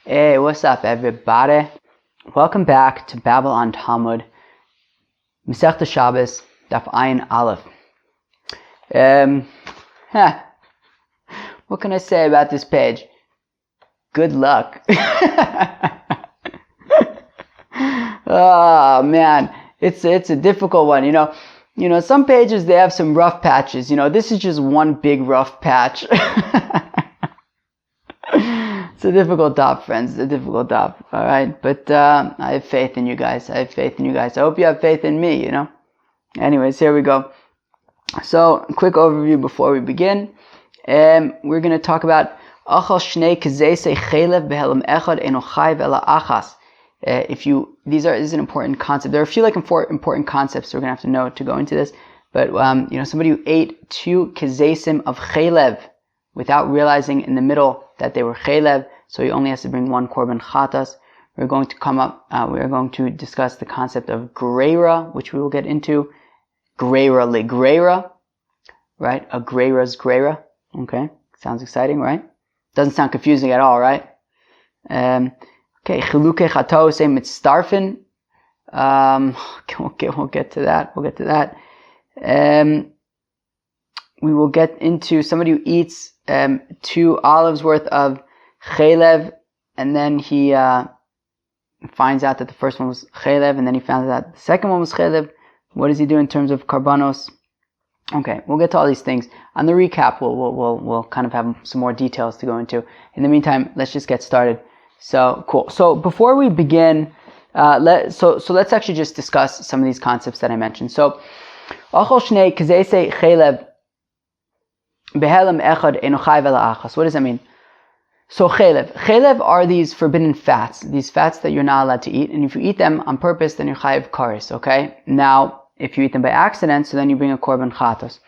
Hey, what's up, everybody? Welcome back to Babylon Talmud, Masechta Shabbis, Daf Ayin Aleph. What can I say about this page? Good luck. Oh man, it's a difficult one. You know, some pages they have some rough patches. This is just one big rough patch. It's a difficult daf, friends. It's a difficult daf. All right, but I have faith in you guys. I hope you have faith in me. Anyways, here we go. So, quick overview before we begin. We're going to talk about achal shnei kzeisei chelev behelam echad eno chayv ela achas. This is an important concept. There are a few important concepts we're going to have to know to go into this. But somebody who ate 2 kzeisim of chelev without realizing in the middle that they were chelev, so he only has to bring 1 korban chatas. We're going to discuss the concept of greira, which we will get into. Greira legreira, right? A greira's greira. Okay, sounds exciting, right? Doesn't sound confusing at all, right? Okay, chiluke chatos mitztarfin. We'll get to that. We will get into somebody who eats 2 olives worth of chelev, and then he finds out that the first one was chelev, and then he found out the second one was chelev. What does he do in terms of karbanos? Okay, we'll get to all these things. On the recap, we'll kind of have some more details to go into. In the meantime, let's just get started. So cool. So before we begin, let's actually just discuss some of these concepts that I mentioned. So, achol shnei kzeisei chelev behelam echad eno chayv ela achas. What does that mean? So chelev are these forbidden fats, these fats that you're not allowed to eat, and if you eat them on purpose, then you're chayiv kares. Okay. Now, if you eat them by accident, so then you bring a korban chatos.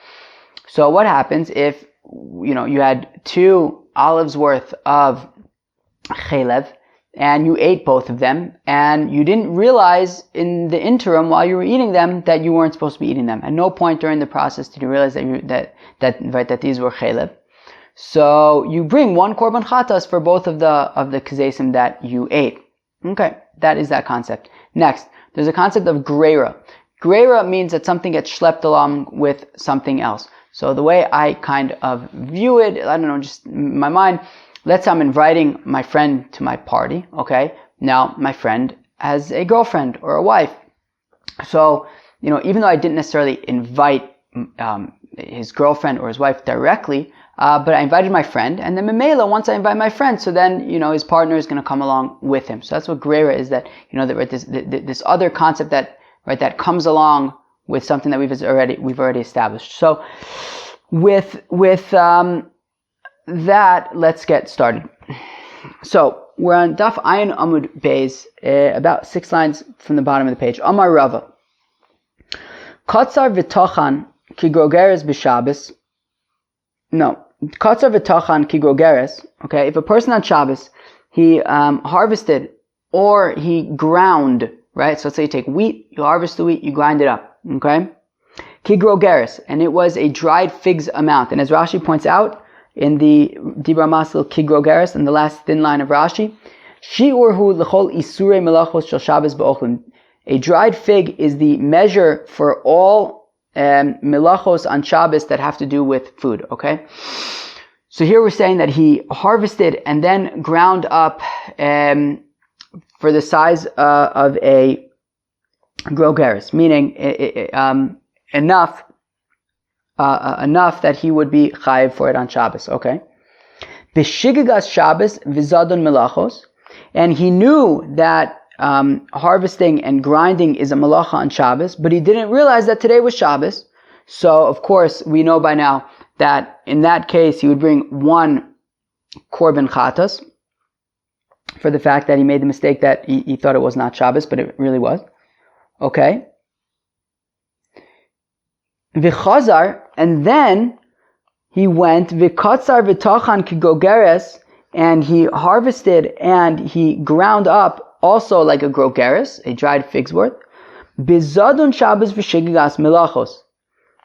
So what happens if you had 2 olives worth of chelev and you ate both of them, and you didn't realize in the interim while you were eating them that you weren't supposed to be eating them. At no point during the process did you realize that these were chelev. So you bring 1 korban chatas for both of the kzeisim that you ate. Okay, that is that concept. Next, there's a concept of greira. Greira means that something gets schlepped along with something else. So the way I kind of view it, I don't know, just in my mind, let's say I'm inviting my friend to my party, okay? Now, my friend has a girlfriend or a wife. So, even though I didn't necessarily invite his girlfriend or his wife directly, but I invited my friend, and then Memela, once I invite my friend, so then, his partner is going to come along with him. So that's what greira is, that, this other concept that comes along with something that we've already established. So, with that, let's get started. So, we're on Daf Ayin Amud Beis, about 6 lines from the bottom of the page. Amar Rava. Katzar v'tochan ki grogeres b'Shabbos. No. Katzar v'tochan ki grogeres. Okay, if a person on Shabbos, he harvested or he ground, right? So let's say you take wheat, you harvest the wheat, you grind it up. Okay? Ki grogeres. And it was a dried figs amount. And as Rashi points out, in the Dibra Masil Kigrogeres, in the last thin line of Rashi, Shi'urhu l'chol isurei melachos shel Shabbos ba'ochlin. A dried fig is the measure for all melachos on Shabbos that have to do with food, okay? So here we're saying that he harvested and then ground up for the size of a grogeres, meaning enough that he would be chayiv for it on Shabbos, okay? B'shigigas Shabbos v'zadon melachos, and he knew that harvesting and grinding is a malacha on Shabbos, but he didn't realize that today was Shabbos. So, of course, we know by now that in that case he would bring 1 korban chatas for the fact that he made the mistake that he thought it was not Shabbos, but it really was. Okay? V'chazar, and then he went v'katzar v'tachan kigogeres, and he harvested and he ground up also like a grogeres, a dried fig's worth, bizadun Shabbos v'shigigas melachos.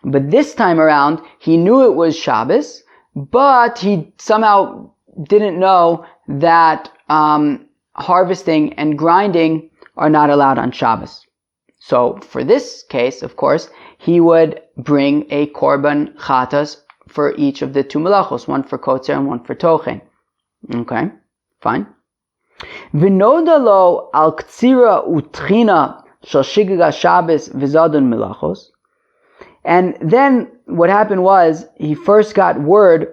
But this time around, he knew it was Shabbos, but he somehow didn't know that harvesting and grinding are not allowed on Shabbos. So for this case, of course, he would bring a korban chatas for each of the two melachos, one for kotzer and one for tochen. Okay, fine. V'noda lo al ktsira utrina shel shigaga Shabbos v'zadon melachos. And then what happened was he first got word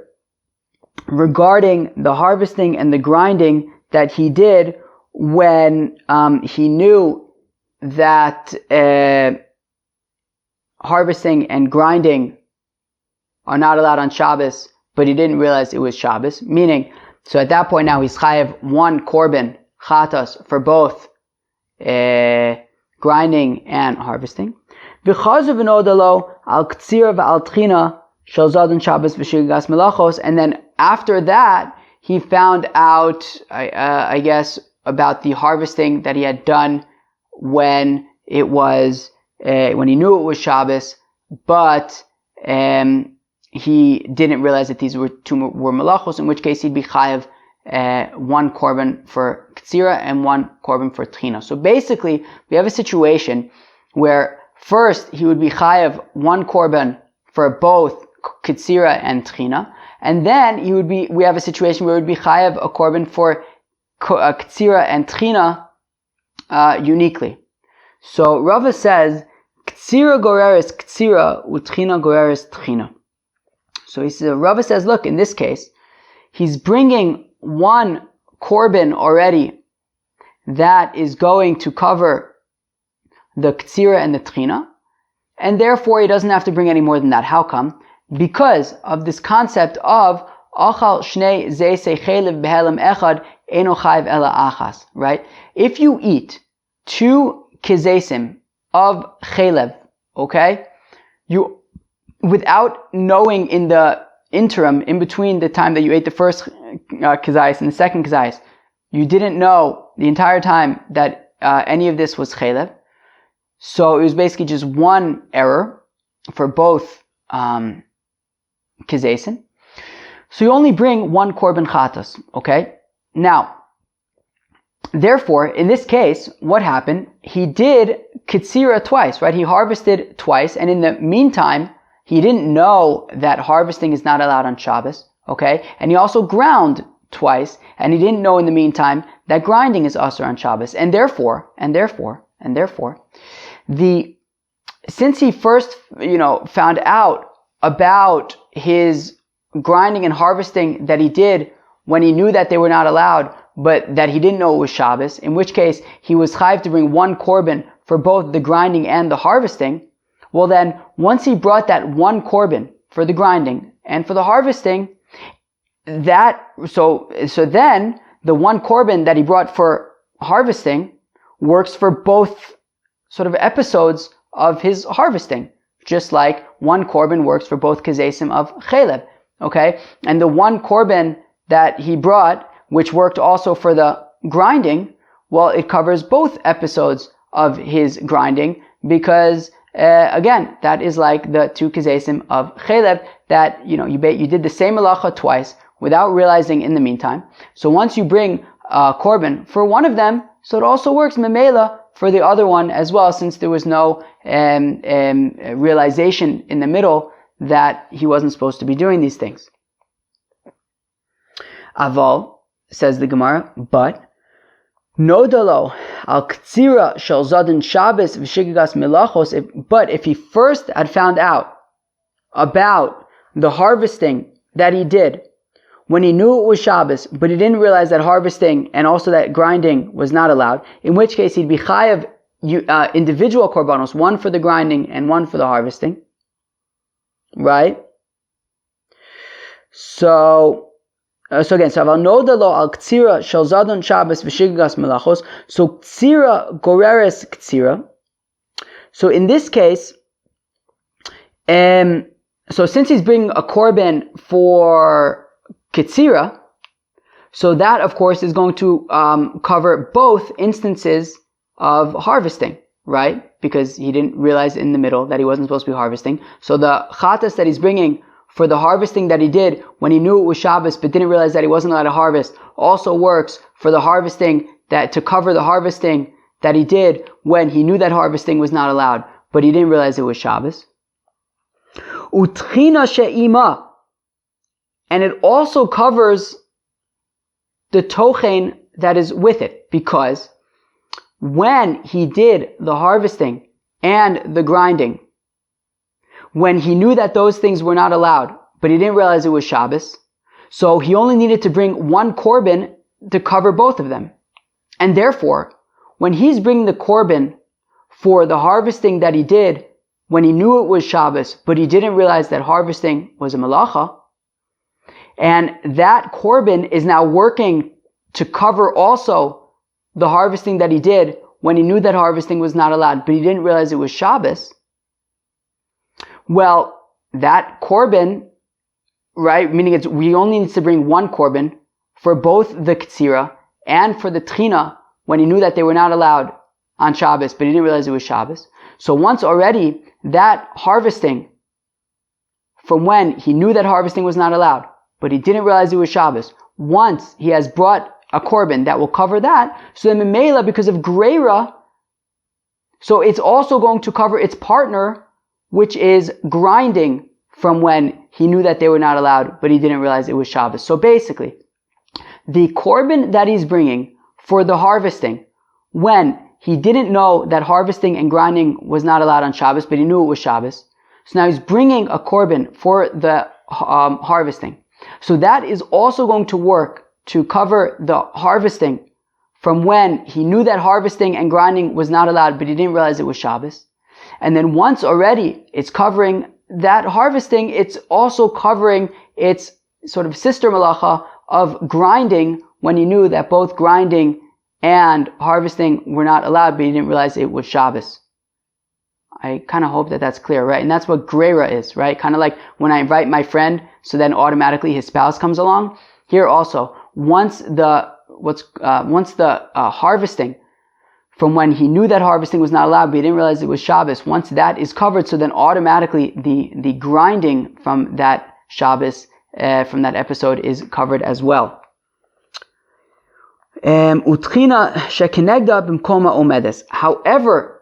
regarding the harvesting and the grinding that he did when he knew that harvesting and grinding are not allowed on Shabbos, but he didn't realize it was Shabbos. Meaning, so at that point now he's chayav one korban chatas for both grinding and harvesting. And then after that, he found out, I guess, about the harvesting that he had done when it was when he knew it was Shabbos, but he didn't realize that these were melachos, in which case he'd be chayav one korban for ktsira and one korban for tchina. So basically, we have a situation where first he would be chayav one korban for both ktsira and tchina, and then we have a situation where he would be chayav a korban for ktsira and tchina uniquely. So Rava says, ktsira goreres ktsira, utchina goreres tchina. So Rava says, look, in this case, he's bringing one korban already that is going to cover the ktsira and the tchina, and therefore he doesn't have to bring any more than that. How come? Because of this concept of achal shnei zeisei chelev behelem echad eno chayv ela achas, right? If you eat two kizesim of chelev, okay, you, without knowing in the interim, in between the time that you ate the first kizayis and the second kizayis, you didn't know the entire time that any of this was chelev. So it was basically just one error for both kizesim. So you only bring one korban chatas, okay? Now, therefore, in this case, what happened? He did kitsira twice, right? He harvested twice, and in the meantime, he didn't know that harvesting is not allowed on Shabbos, okay? And he also ground twice, and he didn't know in the meantime that grinding is asur on Shabbos. And therefore, since he first, found out about his grinding and harvesting that he did when he knew that they were not allowed, but that he didn't know it was Shabbos, in which case he was chayav to bring one korban for both the grinding and the harvesting. Well then, once he brought that one korban for the grinding and for the harvesting, so then the one korban that he brought for harvesting works for both sort of episodes of his harvesting, just like one korban works for both kizesim of chelev, okay? And the one korban that he brought, which worked also for the grinding, well, it covers both episodes of his grinding, because again, that is like the two kizesim of chelev that you did the same malacha twice without realizing in the meantime. So once you bring korban for one of them, so it also works memela for the other one as well, since there was no realization in the middle that he wasn't supposed to be doing these things. Aval, says the Gemara, but nodalo al ktsira shel zadin Shabbos v'shigagas melachos. But if he first had found out about the harvesting that he did when he knew it was Shabbos, but he didn't realize that harvesting and also that grinding was not allowed, in which case he'd be chayav individual korbanos, one for the grinding and one for the harvesting, right? So again, aval noda lo al ktsira shel zadon Shabbos v'shigagas melachos. So ktsira goreres ktsira. So in this case, so since he's bringing a korban for kitsira, so that of course is going to cover both instances of harvesting, right? Because he didn't realize in the middle that he wasn't supposed to be harvesting. So the chatas that he's bringing for the harvesting that he did when he knew it was Shabbos but didn't realize that he wasn't allowed to harvest also works for the harvesting that to cover the harvesting that he did when he knew that harvesting was not allowed but he didn't realize it was Shabbos. Utchina she'ima, and it also covers the tochen that is with it, because when he did the harvesting and the grinding, when he knew that those things were not allowed, but he didn't realize it was Shabbos, so he only needed to bring one korban to cover both of them. And therefore, when he's bringing the korban for the harvesting that he did when he knew it was Shabbos, but he didn't realize that harvesting was a malacha, and that korban is now working to cover also the harvesting that he did when he knew that harvesting was not allowed, but he didn't realize it was Shabbos. Well, that korban, right, meaning we only need to bring one korban for both the ktsira and for the tchina when he knew that they were not allowed on Shabbos, but he didn't realize it was Shabbos. So once already that harvesting from when he knew that harvesting was not allowed, but he didn't realize it was Shabbos, once he has brought a korban that will cover that, so then Memela, because of Greira, so it's also going to cover its partner, which is grinding from when he knew that they were not allowed, but he didn't realize it was Shabbos. So basically, the korban that he's bringing for the harvesting, when he didn't know that harvesting and grinding was not allowed on Shabbos, but he knew it was Shabbos, so now he's bringing a korban for the harvesting. So that is also going to work to cover the harvesting from when he knew that harvesting and grinding was not allowed, but he didn't realize it was Shabbos. And then once already it's covering that harvesting, it's also covering its sort of sister malacha of grinding when he knew that both grinding and harvesting were not allowed, but he didn't realize it was Shabbos. I kind of hope that that's clear, right? And that's what Greira is, right? Kind of like when I invite my friend, so then automatically his spouse comes along. Here also, once the harvesting from when he knew that harvesting was not allowed, but he didn't realize it was Shabbos, once that is covered, so then automatically the grinding from that Shabbos, from that episode is covered as well. However,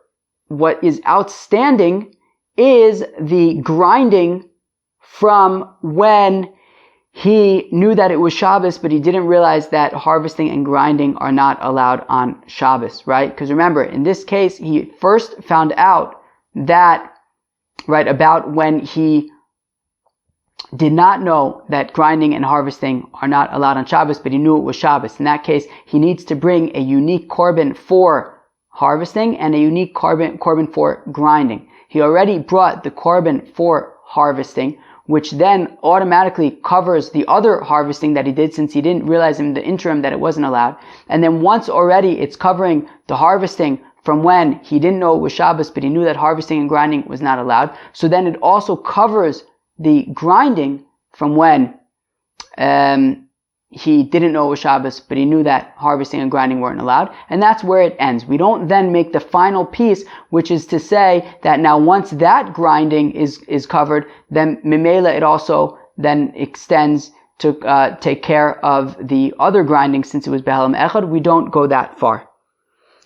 what is outstanding is the grinding from when he knew that it was Shabbos, but he didn't realize that harvesting and grinding are not allowed on Shabbos, right? Because remember, in this case, he first found out that, right, about when he did not know that grinding and harvesting are not allowed on Shabbos, but he knew it was Shabbos. In that case, he needs to bring a unique korban for harvesting and a unique korban for grinding. He already brought the korban for harvesting, which then automatically covers the other harvesting that he did, since he didn't realize in the interim that it wasn't allowed. And then once already it's covering the harvesting from when he didn't know it was Shabbos, but he knew that harvesting and grinding was not allowed. So then it also covers the grinding from when he didn't know it was Shabbos, but he knew that harvesting and grinding weren't allowed. And that's where it ends. We don't then make the final piece, which is to say that now once that grinding is covered, then Mimela it also then extends to take care of the other grinding, since it was Behelam Echad. We don't go that far.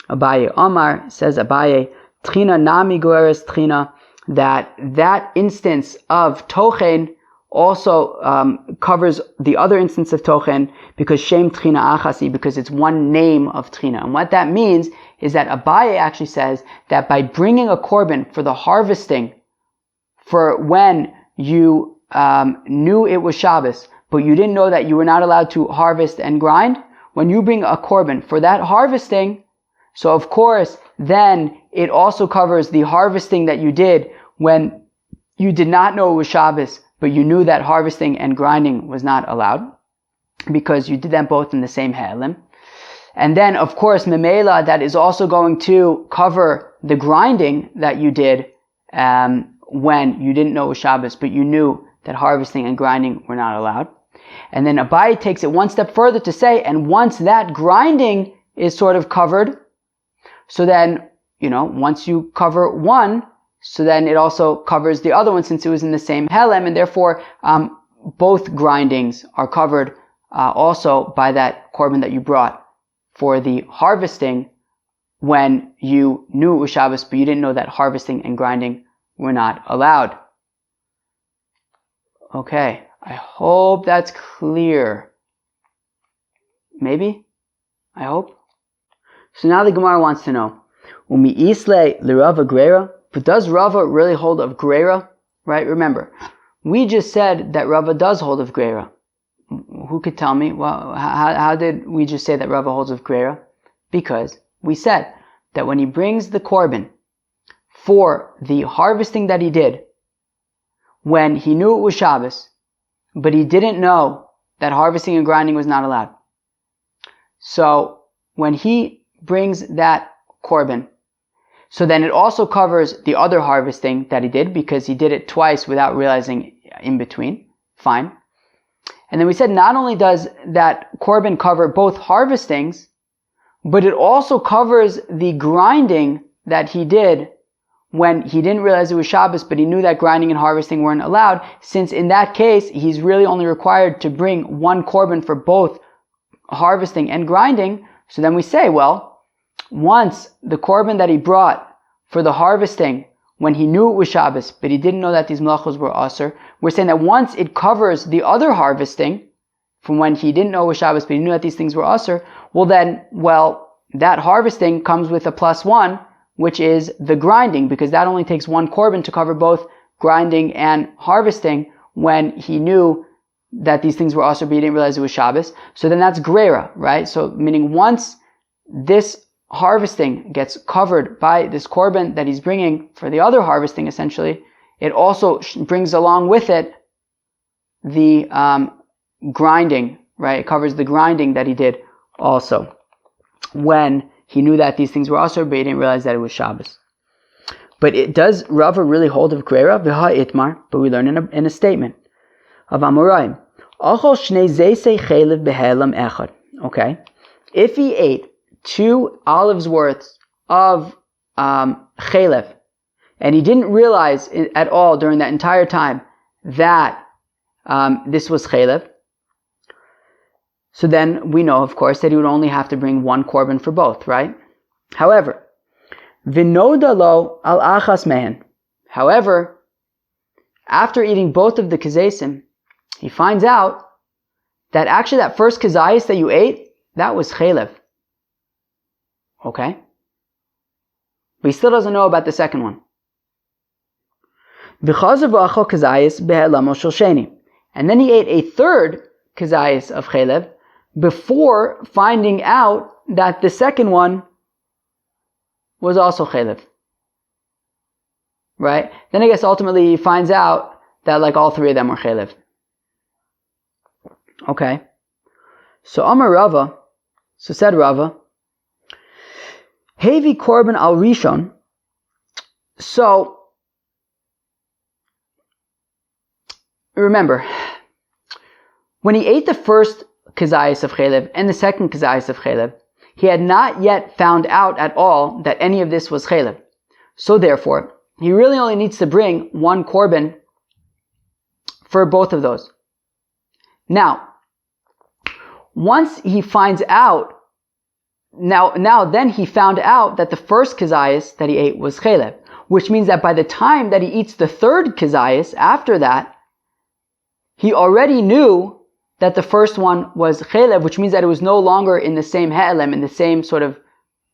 Abaye Omar, says Abaye, Tchina Nami Gueres Tchina, that instance of Tochen also covers the other instance of Tochen, because Shem Tchina Achasi, because it's one name of Tchina. And what that means is that Abaye actually says that by bringing a korban for the harvesting, for when you knew it was Shabbos, but you didn't know that you were not allowed to harvest and grind, when you bring a korban for that harvesting, so of course then it also covers the harvesting that you did when you did not know it was Shabbos, but you knew that harvesting and grinding was not allowed, because you did them both in the same Ha'elim. And then, of course, Memela, that is also going to cover the grinding that you did when you didn't know it was Shabbos, but you knew that harvesting and grinding were not allowed. And then Abaye takes it one step further to say, and once that grinding is sort of covered, so then, once you cover one, so then it also covers the other one since it was in the same helem, and therefore both grindings are covered also by that korban that you brought for the harvesting when you knew it was Shabbos, but you didn't know that harvesting and grinding were not allowed. Okay, I hope that's clear. Maybe? I hope. So now the Gemara wants to know, Umi Isle Lirava Greira, but does Rava really hold of Greira? Right? Remember, we just said that Rava does hold of Greira. Who could tell me? Well, how did we just say that Rava holds of Greira? Because we said that when he brings the korban for the harvesting that he did, when he knew it was Shabbos, but he didn't know that harvesting and grinding was not allowed. So when he brings that korban, so then it also covers the other harvesting that he did because he did it twice without realizing in between. Fine. And then we said not only does that korban cover both harvestings, but it also covers the grinding that he did when he didn't realize it was Shabbos, but he knew that grinding and harvesting weren't allowed, since in that case, he's really only required to bring one korban for both harvesting and grinding. So then we say, well, once the korban that he brought for the harvesting, when he knew it was Shabbos, but he didn't know that these melachos were asur, we're saying that once it covers the other harvesting, from when he didn't know it was Shabbos, but he knew that these things were asur, that harvesting comes with a +1, which is the grinding, because that only takes one korban to cover both grinding and harvesting when he knew that these things were asur, but he didn't realize it was Shabbos. So then that's greira, right? So meaning once this harvesting gets covered by this korban that he's bringing for the other harvesting, essentially, it also brings along with it the grinding, right? It covers the grinding that he did also when he knew that these things were asur, but he didn't realize that it was Shabbos. But it does Rava really hold of greira? V'ha itmar, but we learn in a statement of Amoraim. Achol shnei zeisei chelev behelam echad. Okay, if he ate 2 olives worth of chelev, and he didn't realize at all during that entire time that this was chelev, so then we know, of course, that he would only have to bring one korban for both, right? However, v'noda lo al achas mehen. However, after eating both of the kazesim, he finds out that actually that first kazayis that you ate, that was chelev. Okay? But he still doesn't know about the second one. And then he ate a third kazayis of chelev before finding out that the second one was also chelev. Right? Then I guess ultimately he finds out that like all 3 of them were chelev. Okay. So Amar Rava, so said Rava, Hevi korban al rishon. So remember, when he ate the first kazayis of chelev and the second kazayis of chelev, he had not yet found out at all that any of this was chelev. So therefore, he really only needs to bring one korban for both of those. Now, once he finds out, then he found out that the first kazayis that he ate was chelev, which means that by the time that he eats the third kazayis after that, he already knew that the first one was chelev, which means that it was no longer in the same ha'elem, in the same sort of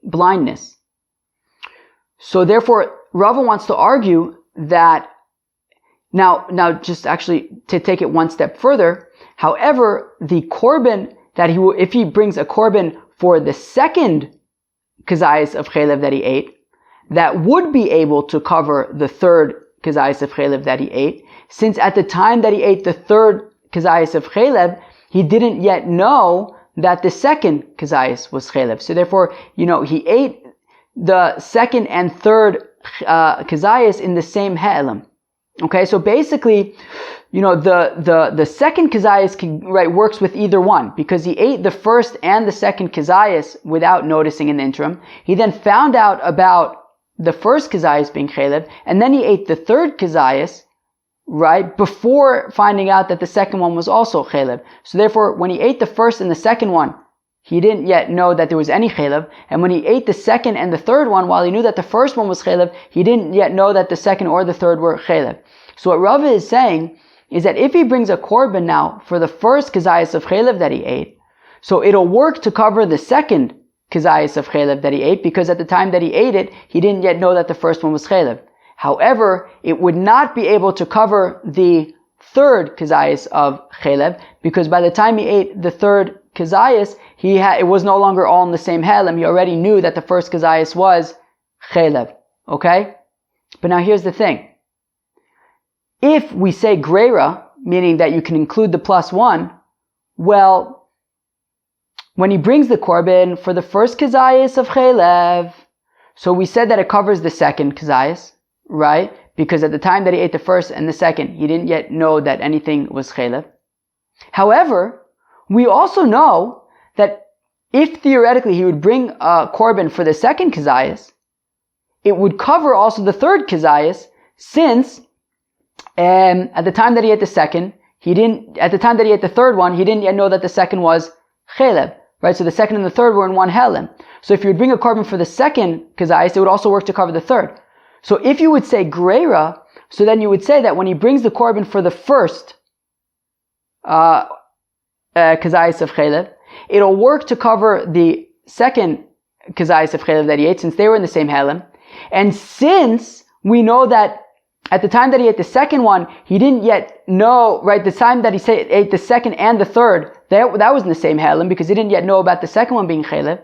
blindness. So therefore, Rava wants to argue that, now just actually to take it one step further, however, the korban that if he brings a korban for the second kazayis of chelev that he ate, that would be able to cover the third kazayis of chelev that he ate, since at the time that he ate the third kazayis of chelev, he didn't yet know that the second kazayis was chelev. So therefore, he ate the second and third kazayis in the same ha'elam. Okay, so basically, the second kazayis works with either one, because he ate the first and the second kazayis without noticing in the interim. He then found out about the first kazayas being chaylev, and then he ate the third kazayas, right, before finding out that the second one was also chaylev. So therefore, when he ate the first and the second one, he didn't yet know that there was any chaylev, and when he ate the second and the third one, while he knew that the first one was chaylev, he didn't yet know that the second or the third were chaylev. So what Rava is saying is that if he brings a korban now for the first kazayas of chaylev that he ate, so it'll work to cover the second kazayas of chaylev that he ate, because at the time that he ate it, he didn't yet know that the first one was chaylev. However, it would not be able to cover the third kazayas of chaylev, because by the time he ate the third kazayas, it was no longer all in the same helem. He already knew that the first kazayas was chaylev. Okay? But now here's the thing. If we say greira, meaning that you can include the plus one, well, when he brings the korban for the first kazayas of chaylev, so we said that it covers the second kazayas, right? Because at the time that he ate the first and the second, he didn't yet know that anything was chaylev. However, we also know that if theoretically he would bring a korban for the second kazayas, it would cover also the third kazayas, since at the time that he ate the second, at the time that he ate the third one, he didn't yet know that the second was chaylev, right? So the second and the third were in one helem. So if you would bring a korban for the second kazayas, it would also work to cover the third. So if you would say greira, so then you would say that when he brings the korban for the first kazayas of chaylev, it'll work to cover the second kazayas of chaylev that he ate, since they were in the same helem. And since we know that at the time that he ate the second one, he didn't yet know, right, the time that he ate the second and the third, that was in the same helem, because he didn't yet know about the second one being chaylev.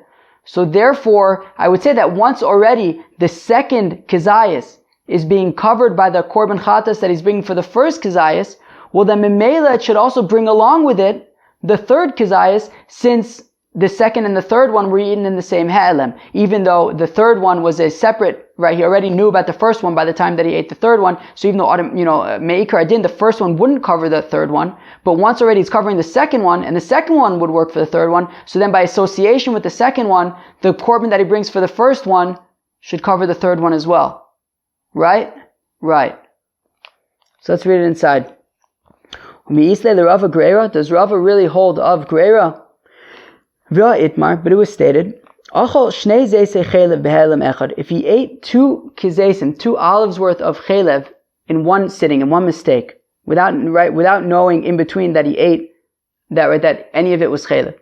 So therefore, I would say that once already the second kazayas is being covered by the korban chatas that he's bringing for the first kazayas, well then memela it should also bring along with it the third kazayas, since the second and the third one were eaten in the same helem. Even though the third one was a separate, right, he already knew about the first one by the time that he ate the third one, so even though, me'ikar adin, the first one wouldn't cover the third one, but once already he's covering the second one, and the second one would work for the third one, so then by association with the second one, the korban that he brings for the first one should cover the third one as well. Right? Right. So let's read it inside. Does Rava really hold of greira? But it was stated, if he ate two kizesim, 2 olives worth of chaylev in one sitting, in one mistake, without knowing in between that he ate that any of it was chaylev.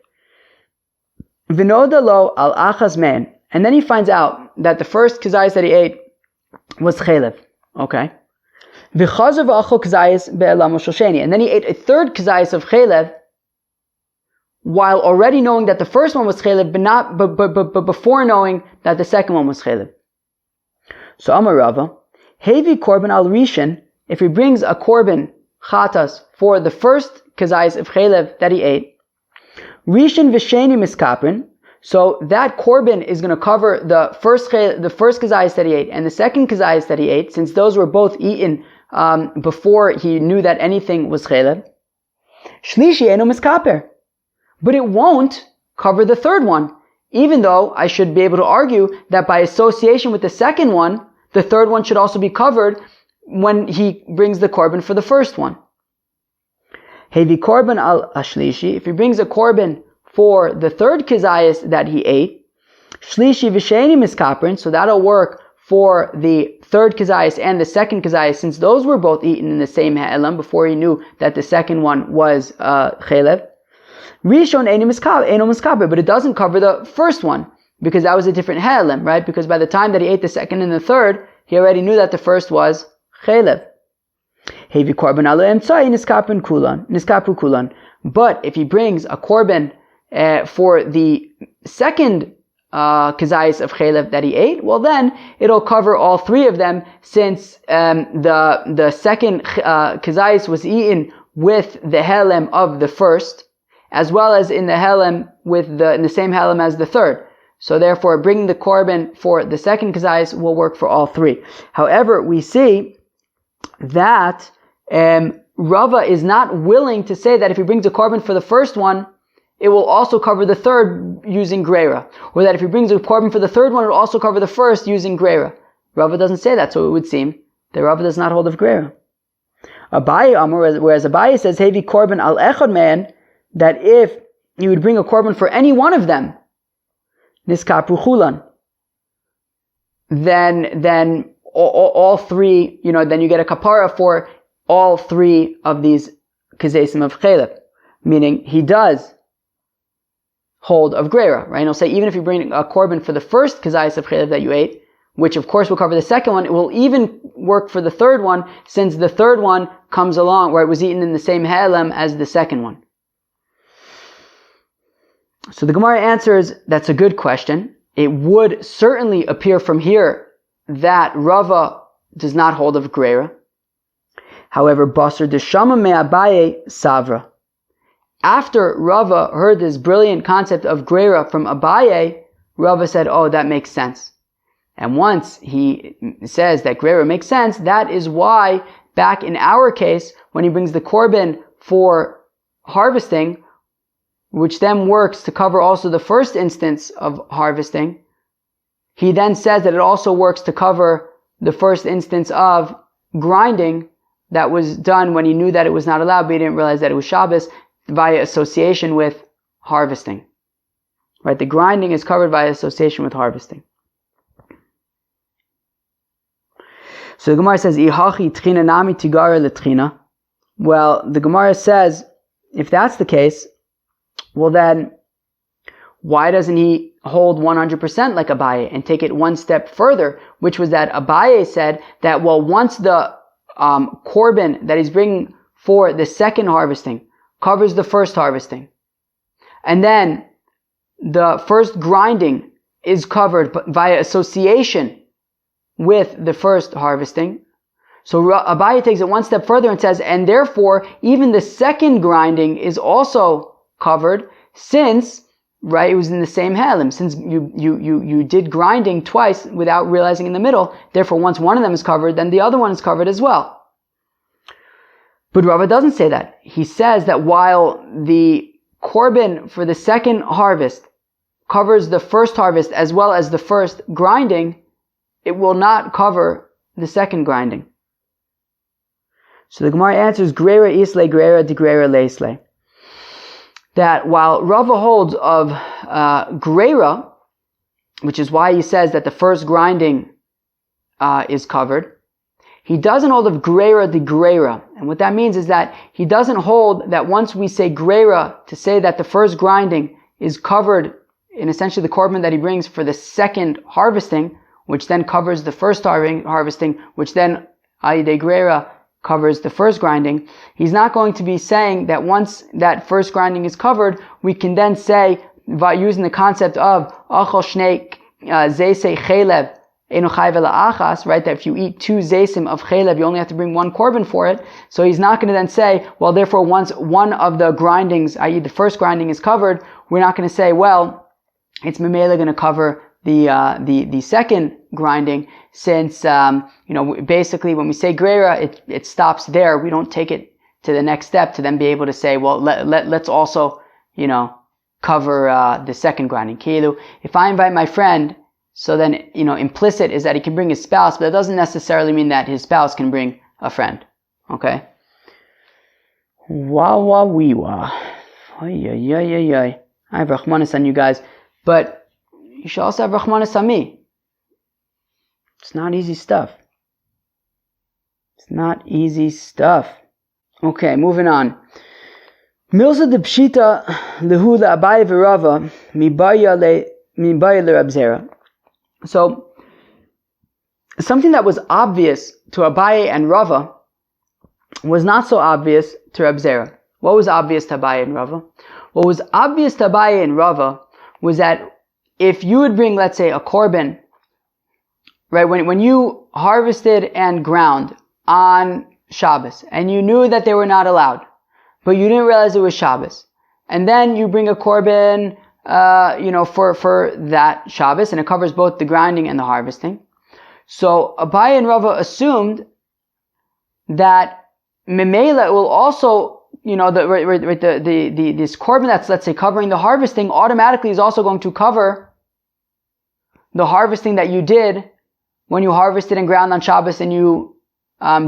V'noda lo al achaz man, and then he finds out that the first kazayis that he ate was chaylev. Okay. V'chazav v'achol kazayis be'elam shosheni, and then he ate a third kazayis of chaylev, while already knowing that the first one was chaylev, but before knowing that the second one was chaylev. So Amar Rava, hevi korban al rishon, if he brings a korban chatas for the first kazayis of chaylev that he ate, rishon v'sheni miskaprin, so that korban is going to cover the first kazayis that he ate and the second kazayis that he ate, since those were both eaten before he knew that anything was chaylev. Shlishi eno miskaper. But it won't cover the third one, even though I should be able to argue that by association with the second one, the third one should also be covered when he brings the korban for the first one. Hevi korban al ashlishi, if he brings a korban for the third kazayas that he ate, shlishi v'sheni miskaprin, so that'll work for the third kazayas and the second kazayas, since those were both eaten in the same ha'elam before he knew that the second one was chaylev. Rishon eno miskaper, but it doesn't cover the first one, because that was a different ha'elam, right? Because by the time that he ate the second and the third, he already knew that the first was chaylev. Hevi korban alo emtzai niskapru kulan. But if he brings a korban for the second kazayis of chaylev that he ate, well then it'll cover all 3 of them, since the second kazayis was eaten with the helem of the first, as well as in the helem in the same helem as the third. So therefore, bringing the korban for the second kazayis will work for all 3. However, we see that Rava is not willing to say that if he brings a korban for the first one, it will also cover the third using greira, or that if he brings a korban for the third one, it will also cover the first using greira. Rava doesn't say that, so it would seem that Rava does not hold of Greira. Abaye Amar, whereas Abaye says, Hevi Korban al Echad man, that if you would bring a Korban for any one of them, Niskapru Chulan, then all three, then you get a kapara for all three of these kazesim of Chelev. Meaning, he does hold of Greira, right? And he'll say, even if you bring a Korban for the first kazayis of Chelev that you ate, which of course will cover the second one, it will even work for the third one, since the third one comes along, where it was eaten in the same halem as the second one. So the Gemara answers, that's a good question. It would certainly appear from here that Rava does not hold of Greira. However, Basar Deshama me Abaye Savra. After Rava heard this brilliant concept of Greira from Abaye, Rava said, oh, that makes sense. And once he says that Greira makes sense, that is why back in our case, when he brings the Korban for harvesting, which then works to cover also the first instance of harvesting, he then says that it also works to cover the first instance of grinding that was done when he knew that it was not allowed, but he didn't realize that it was Shabbos, via association with harvesting. Right? The grinding is covered by association with harvesting. So the Gemara says, Ihachi tchina nami tigara letrina. Well, the Gemara says, if that's the case, well then, why doesn't he hold 100% like Abaye and take it one step further, which was that Abaye said that, well, once the korban that he's bringing for the second harvesting covers the first harvesting, and then the first grinding is covered via association with the first harvesting. So Abaye takes it one step further and says, and therefore even the second grinding is also covered, since, right, it was in the same halem, since you did grinding twice without realizing in the middle, therefore once one of them is covered, then the other one is covered as well. But Rava doesn't say that. He says that while the korban for the second harvest covers the first harvest as well as the first grinding, it will not cover the second grinding. So the Gemara answers, Greira isle, Greira de Greira leisle. That while Rava holds of Greira, which is why he says that the first grinding is covered, he doesn't hold of Greira de Greira. And what that means is that he doesn't hold that once we say Greira, to say that the first grinding is covered in essentially the korban that he brings for the second harvesting, which then covers the first harvesting, which then, ai de Greira, covers the first grinding. He's not going to be saying that once that first grinding is covered, we can then say, by using the concept of achol shnei zeisei chelev eno chayv ela achas, right, that if you eat two zeisim of chelev, you only have to bring one korban for it. So he's not going to then say, well, therefore once one of the grindings, i.e. the first grinding, is covered, we're not going to say, well, it's memela going to cover the second grinding, since basically when we say greira, it stops there. We don't take it to the next step to then be able to say, well, let's also cover the second grinding. Kilu, if I invite my friend, so then implicit is that he can bring his spouse, but that doesn't necessarily mean that his spouse can bring a friend. Okay. Wah wah wee wah. I have Rahmanis on you guys, but you should also have Rahmanis on me. It's not easy stuff. It's not easy stuff. Okay, moving on. Milsa de pshita lehu le'abaye v'rava mibaya le'Rab Zera. So, something that was obvious to Abaye and Rava was not so obvious to Rab Zera. What was obvious to Abaye and Rava? What was obvious to Abaye and Rava was that if you would bring, let's say, a korban, right, when you harvested and ground on Shabbos, and you knew that they were not allowed, but you didn't realize it was Shabbos, and then you bring a korban, for that Shabbos, and it covers both the grinding and the harvesting. So Abaye and Rava assumed that Memela will also, this korban that's, let's say, covering the harvesting automatically is also going to cover the harvesting that you did when you harvested and ground on Shabbos and you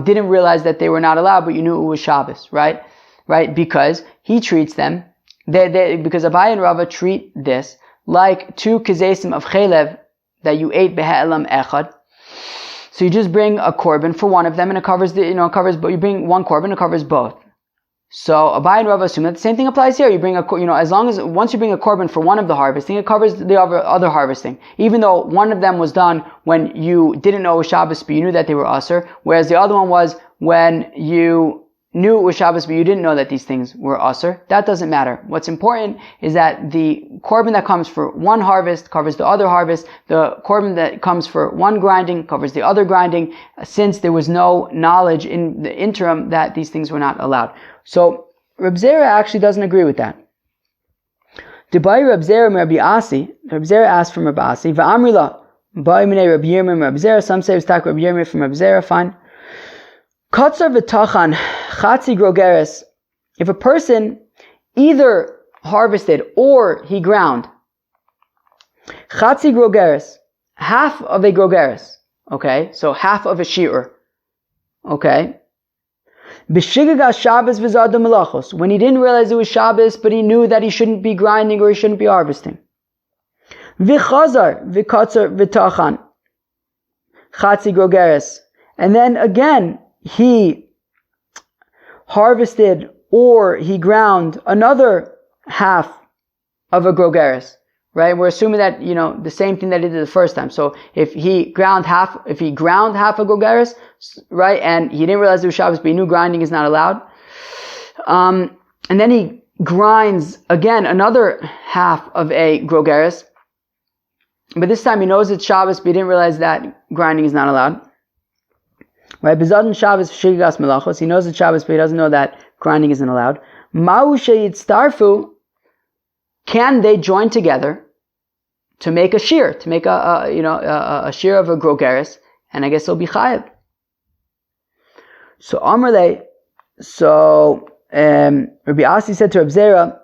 didn't realize that they were not allowed, but you knew it was Shabbos, right? Right? Because he treats them, because Abaye and Rava treat this like 2 kezesim of chelev that you ate behe'elam echad. So you just bring a korban for one of them, and it covers you bring one korban, it covers both. So Abaye and Rava assume that the same thing applies here. You bring once you bring a korban for one of the harvesting, it covers the other harvesting. Even though one of them was done when you didn't know it was Shabbos, but you knew that they were Asr, whereas the other one was when you knew it was Shabbos, but you didn't know that these things were Asr. That doesn't matter. What's important is that the korban that comes for one harvest covers the other harvest. The korban that comes for one grinding covers the other grinding, since there was no knowledge in the interim that these things were not allowed. So Reb Zera actually doesn't agree with that. Debai Reb Zera Rabbi Asi. Reb Zera asked from Reb Asi. Va'amrila. Bai minei Reb Yirmiyah Reb Zera. Some say it was tak Reb Yirmiyah from Reb Zera. Fine. Katzar v'tachan chatzi grogeres. If a person either harvested or he ground chatzi grogeres, half of a grogeres. Okay, so half of a shiur. Okay. B'shigagas Shabbos v'zad melachos. When he didn't realize it was Shabbos, but he knew that he shouldn't be grinding or he shouldn't be harvesting. V'chazar v'katzar v'tachan chatzi grogeres. And then again, he harvested or he ground another half of a grogeres. Right? We're assuming that, the same thing that he did the first time. So if he ground half a grogeres, right, and he didn't realize it was Shabbos, but he knew grinding is not allowed. And then he grinds again another half of a grogeres. But this time he knows it's Shabbos, but he didn't realize that grinding is not allowed. Right? Bezadin Shabbos shigas melachos. He knows it's Shabbos, but he doesn't know that grinding isn't allowed. Ma'u sheyitztarfu. Can they join together to make a shear, to make a shear of a grogeres, and I guess it'll be chayav. So Amrle, Rabbi Asi said to Reb Zera,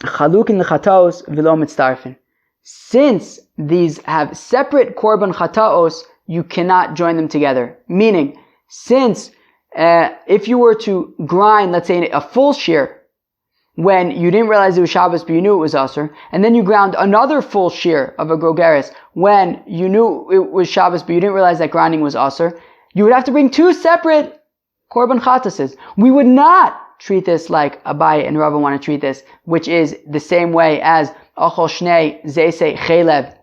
chalukin l'chataos v'lo mitztarfin. Since these have separate korban chataos, you cannot join them together. Meaning, since if you were to grind, let's say a full shear, when you didn't realize it was Shabbos, but you knew it was Asr, and then you ground another full shear of a grogeres when you knew it was Shabbos, but you didn't realize that grinding was Asr, you would have to bring 2 separate korban chatases. We would not treat this like Abaye and Rava want to treat this, which is the same way as Achol Shnei Zeisei Chelev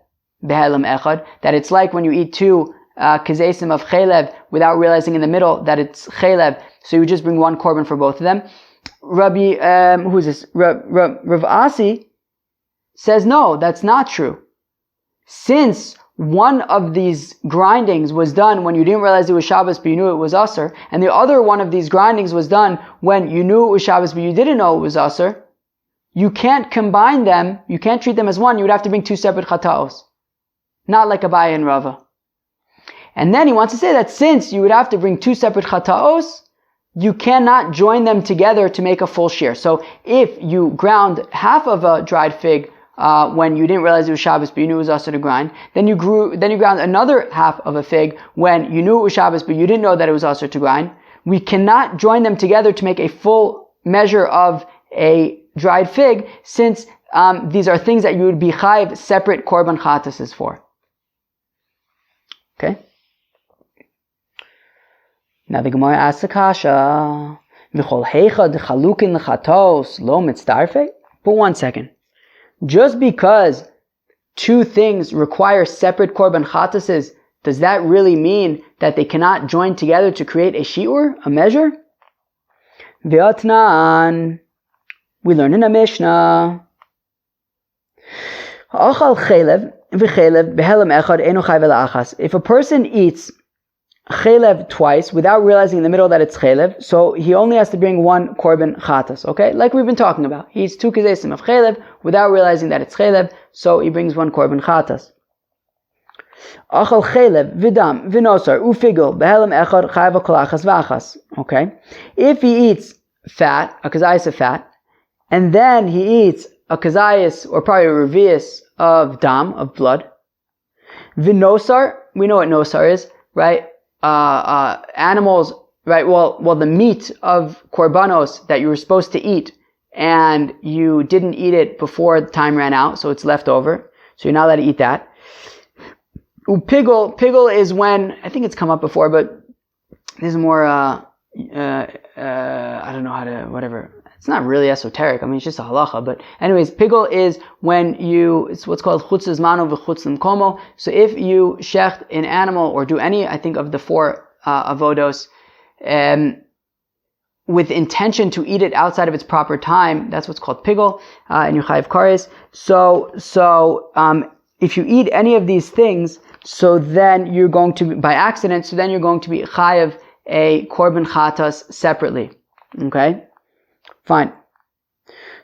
Behelam Echad, that it's like when you eat 2 kezesim of Chelev without realizing in the middle that it's Chelev, so you would just bring 1 korban for both of them. Rav Asi says no, that's not true. Since one of these grindings was done when you didn't realize it was Shabbos but you knew it was Asr, and the other one of these grindings was done when you knew it was Shabbos but you didn't know it was Asr, you can't combine them, you can't treat them as one, you would have to bring 2 separate chataos. Not like Abaye and Rava. And then he wants to say that since you would have to bring 2 separate chataos, you cannot join them together to make a full shear. So if you ground half of a dried fig when you didn't realize it was Shabbos but you knew it was Asr to grind, then you ground another half of a fig when you knew it was Shabbos but you didn't know that it was Asr to grind, we cannot join them together to make a full measure of a dried fig, since these are things that you would be chayiv separate korban chatases for. Okay? Now the Gemara asks a kasha, v'chol heichad chalukin l'chatos lo mitzdarfe? But one second. Just because 2 things require separate korban chatases, does that really mean that they cannot join together to create a shiur, a measure? V'atnan, we learn in a Mishnah, achal chelev v'chelev behelam echad eno chayv ela'achas. If a person eats chelev twice without realizing in the middle that it's chelev, so he only has to bring 1 korban chatas, okay? Like we've been talking about. He eats 2 kezesim of chelev without realizing that it's chelev, so he brings 1 korban chatas. Achal chelev v'dam v'nosar ufigel behelam echad chayv kolachas v'achas, okay? If he eats fat, a kazayis of fat, and then he eats a kazayis or probably a revius of dam, of blood, Vinosar, we know what nosar is, right? Animals, right? Well, the meat of korbanos that you were supposed to eat, and you didn't eat it before the time ran out, so it's left over. So you're not allowed to eat that. Pigel is when, I think it's come up before, but this is more, I don't know how to, whatever. It's not really esoteric. I mean, it's just a halacha. But anyways, pigel is when it's what's called chutz zmano v'chutz l'mkomo. So if you shecht an animal or do any, I think, of the four avodos, with intention to eat it outside of its proper time, that's what's called pigel, and you chayiv kares. So if you eat any of these things, so then you're going to, by accident, so then you're going to be chayiv a korban chatas separately. Okay? Fine.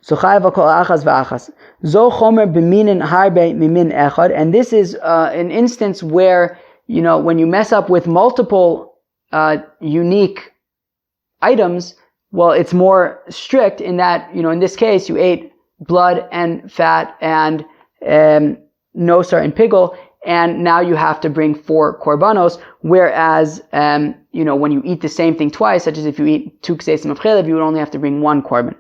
So chayav akol achas v'achas. Zo chomer b'minin harbe mimin echad. And this is an instance where, when you mess up with multiple unique items, well, it's more strict in that, in this case, you ate blood and fat and nosar and pigel, and now you have to bring 4 korbanos, whereas, when you eat the same thing twice, such as if you eat 2 ksesim of chelev, you would only have to bring 1 korban.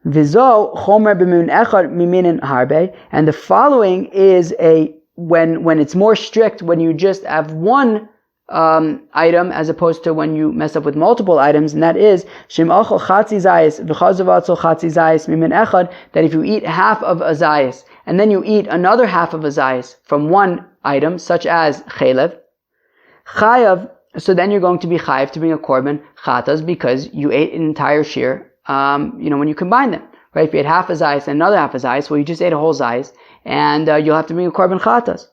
Vizo chomer b'mimin echad miminin harbe, and the following is when it's more strict, when you just have 1 item as opposed to when you mess up with multiple items, and that is shem achol chatzi zayis v'chazavatzol chatzi zayis mimin echad, that if you eat half of a zayis and then you eat another half of a zayis from 1 item, such as chelev, chayav, so then you're going to be chayav to bring a korban chatas because you ate an entire shear, when you combine them, right? If you ate half a zayis and another half a zayis, well, you just ate a whole zayis, and you'll have to bring a korban chatas.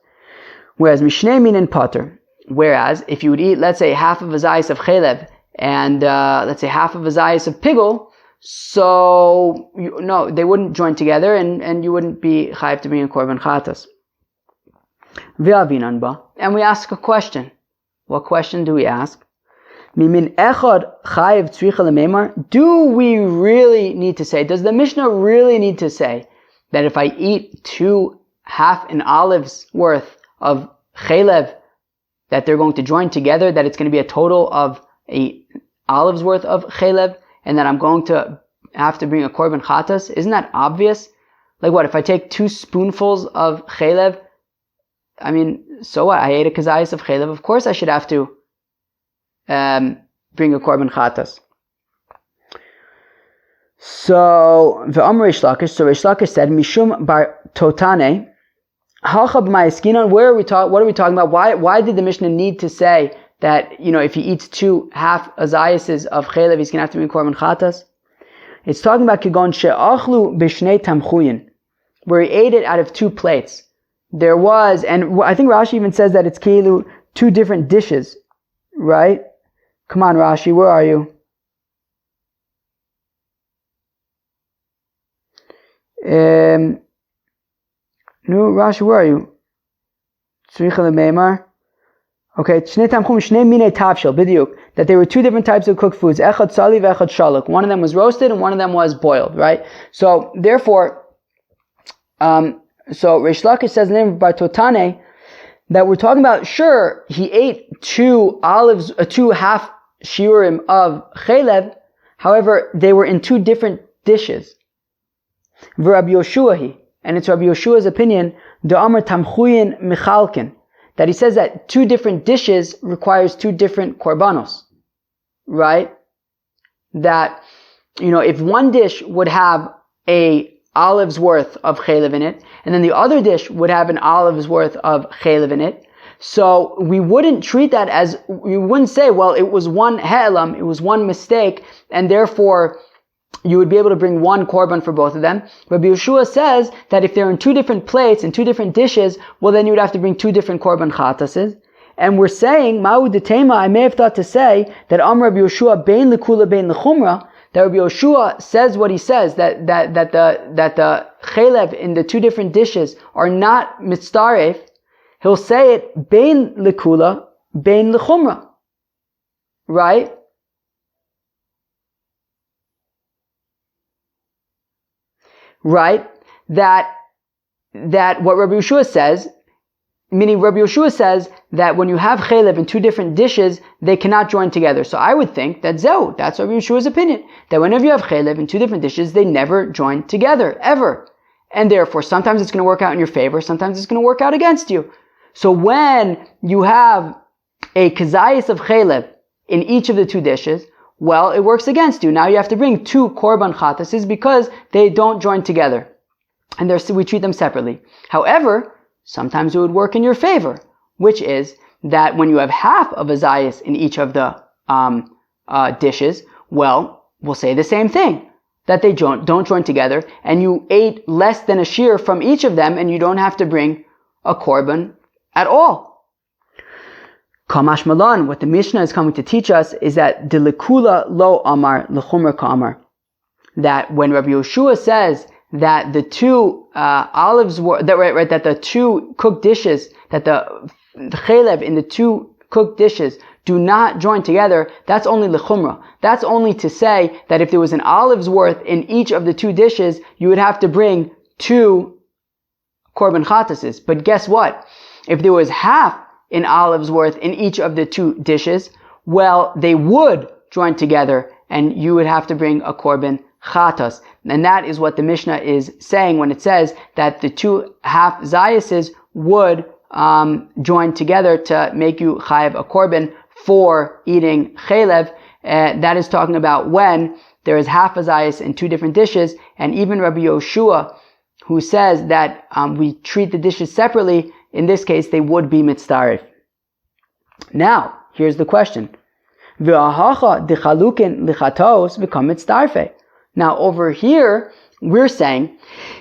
Whereas mishnei minin pater, whereas if you would eat, let's say, half of a zayis of chelev and let's say half of a zayis of pigel, so they wouldn't join together, and you wouldn't be chayiv to bring a korban chatas. V'avinan ba, and we ask a question. What question do we ask? Mimin echad chayiv tzricha lememar. Do we really need to say? Does the Mishnah really need to say that if I eat 2 half an olive's worth of chelev, that they're going to join together, that it's going to be a total of a olive's worth of chelev, and that I'm going to have to bring a korban chatas? Isn't that obvious? Like what, if I take 2 spoonfuls of chelev, I mean, so what? I ate a kazayis of chelev, of course I should have to bring a korban chatas. So, v'amr Reish Lakish, so Reish Lakish said, Mishum bar totane, where are we what are we talking about? Why did the Mishnah need to say that, if he eats 2 half azayises of chelev, he's going to have to bring korban chatas? It's talking about kigon she'achlu b'shnei tamchuyin, where he ate it out of 2 plates. There was, and I think Rashi even says that it's keilu 2 different dishes, right? Come on, Rashi, where are you? No, Rashi, where are you? Tzricha lemeimar. Okay, shnei tamchum shnei minei tavshel b'diuk, that there were 2 different types of cooked foods, echad sali v'echad shaluk. One of them was roasted and one of them was boiled, right? So therefore, so Reish Lakish says in the name of Bar Totane that we're talking about, sure, he ate 2 olives, 2 half shiurim of chelev, however, they were in 2 different dishes. V'Rabbi Yoshuahi, and it's Rabbi Yoshua's opinion, Da'amar tamchuyin michalkin, that he says that 2 different dishes requires 2 different korbanos, right? That, if one dish would have a olive's worth of chelev in it, and then the other dish would have an olive's worth of chelev in it, so we wouldn't treat that as, we wouldn't say, well, it was one he'elam, it was one mistake, and therefore you would be able to bring 1 korban for both of them. Rabbi Yeshua says that if they're in 2 different plates and 2 different dishes, well, then you would have to bring 2 different korban chatases. And we're saying, Ma'u detema, I may have thought to say that Rabbi Yeshua bein lekula bein lechumra, that Rabbi Yeshua says what he says, that the chelev in the 2 different dishes are not mitzaref. He'll say it bein lekula bein lechumra, right? Right? That what Rabbi Yeshua says meaning Rabbi Yehoshua says that when you have chaylev in two different dishes, they cannot join together. So I would think that that's Rabbi Yehoshua's opinion, that whenever you have chaylev in two different dishes, they never join together, ever. And therefore, sometimes it's going to work out in your favor, sometimes it's going to work out against you. So when you have a kazayis of chaylev in each of the two dishes, well, it works against you. Now you have to bring two korban chatases because they don't join together. And we treat them separately. However, sometimes it would work in your favor, which is that when you have half of a zayis in each of the dishes, well, we'll say the same thing, that they don't join together, and you ate less than a shear from each of them, and you don't have to bring a korban at all. Kamash Malan, what the Mishnah is coming to teach us is that Dilikula lo amar lechumra ka'amar, that when Rabbi Yehoshua says that the two olives were that the two cooked dishes, that the chaylev in the two cooked dishes do not join together, that's only lechumra. That's only to say that if there was an olive's worth in each of the two dishes, you would have to bring two korban chatases. But guess what? If there was half an olive's worth in each of the two dishes, well, they would join together, and you would have to bring a korban chatas. And that is what the Mishnah is saying when it says that the two half zayases would join together to make you chayav a korban for eating chaylev. That is talking about when there is half a zayas in two different dishes, and even Rabbi Yehoshua, who says that we treat the dishes separately, in this case they would be mitzdarif. Now, here's the question. Now over here, we're saying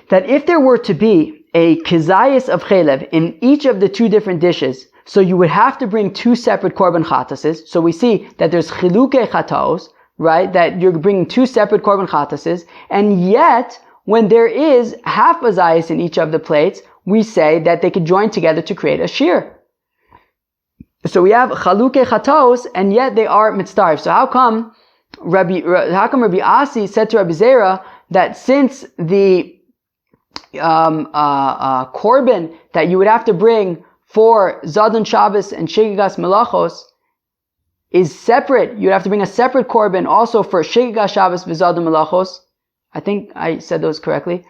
that if there were to be a kizayis of chaylev in each of the two different dishes, so you would have to bring two separate korban chatases. So we see that there's chiluke chataos, right? That you're bringing two separate korban chatases, and yet when there is half a zayis in each of the plates, we say that they could join together to create a shear. So we have chaluke chataos, and yet they are mitzdarif. So how come Rabbi Asi said to Rabbi Zera that since the korban that you would have to bring for Zadon Shabbos and Shegigas Melachos is separate, you'd have to bring a separate korban also for Shegigas Shabbos v'Zadon Melachos. I think I said those correctly.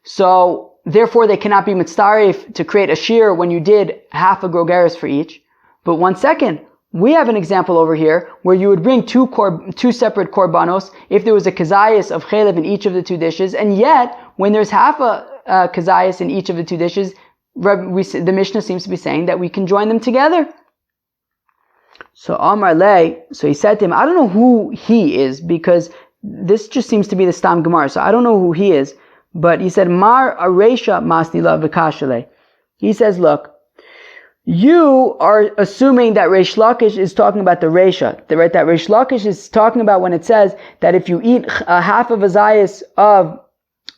So therefore they cannot be mitzdarif to create a shear when you did half a grogeres for each. But 1 second, we have an example over here where you would bring two separate korbanos if there was a kazayas of chaylev in each of the two dishes, and yet when there's half a kazayas in each of the two dishes, the Mishnah seems to be saying that we can join them together. So Amar Lei, so he said to him, I don't know who he is, because this just seems to be the Stam Gemara, so I don't know who he is, but he said, Mar Aresha Masnila V'Kashale. He says, look, you are assuming that Reish Lakish is talking about the Reisha, right? That Reish Lakish is talking about when it says that if you eat a half of a zayis of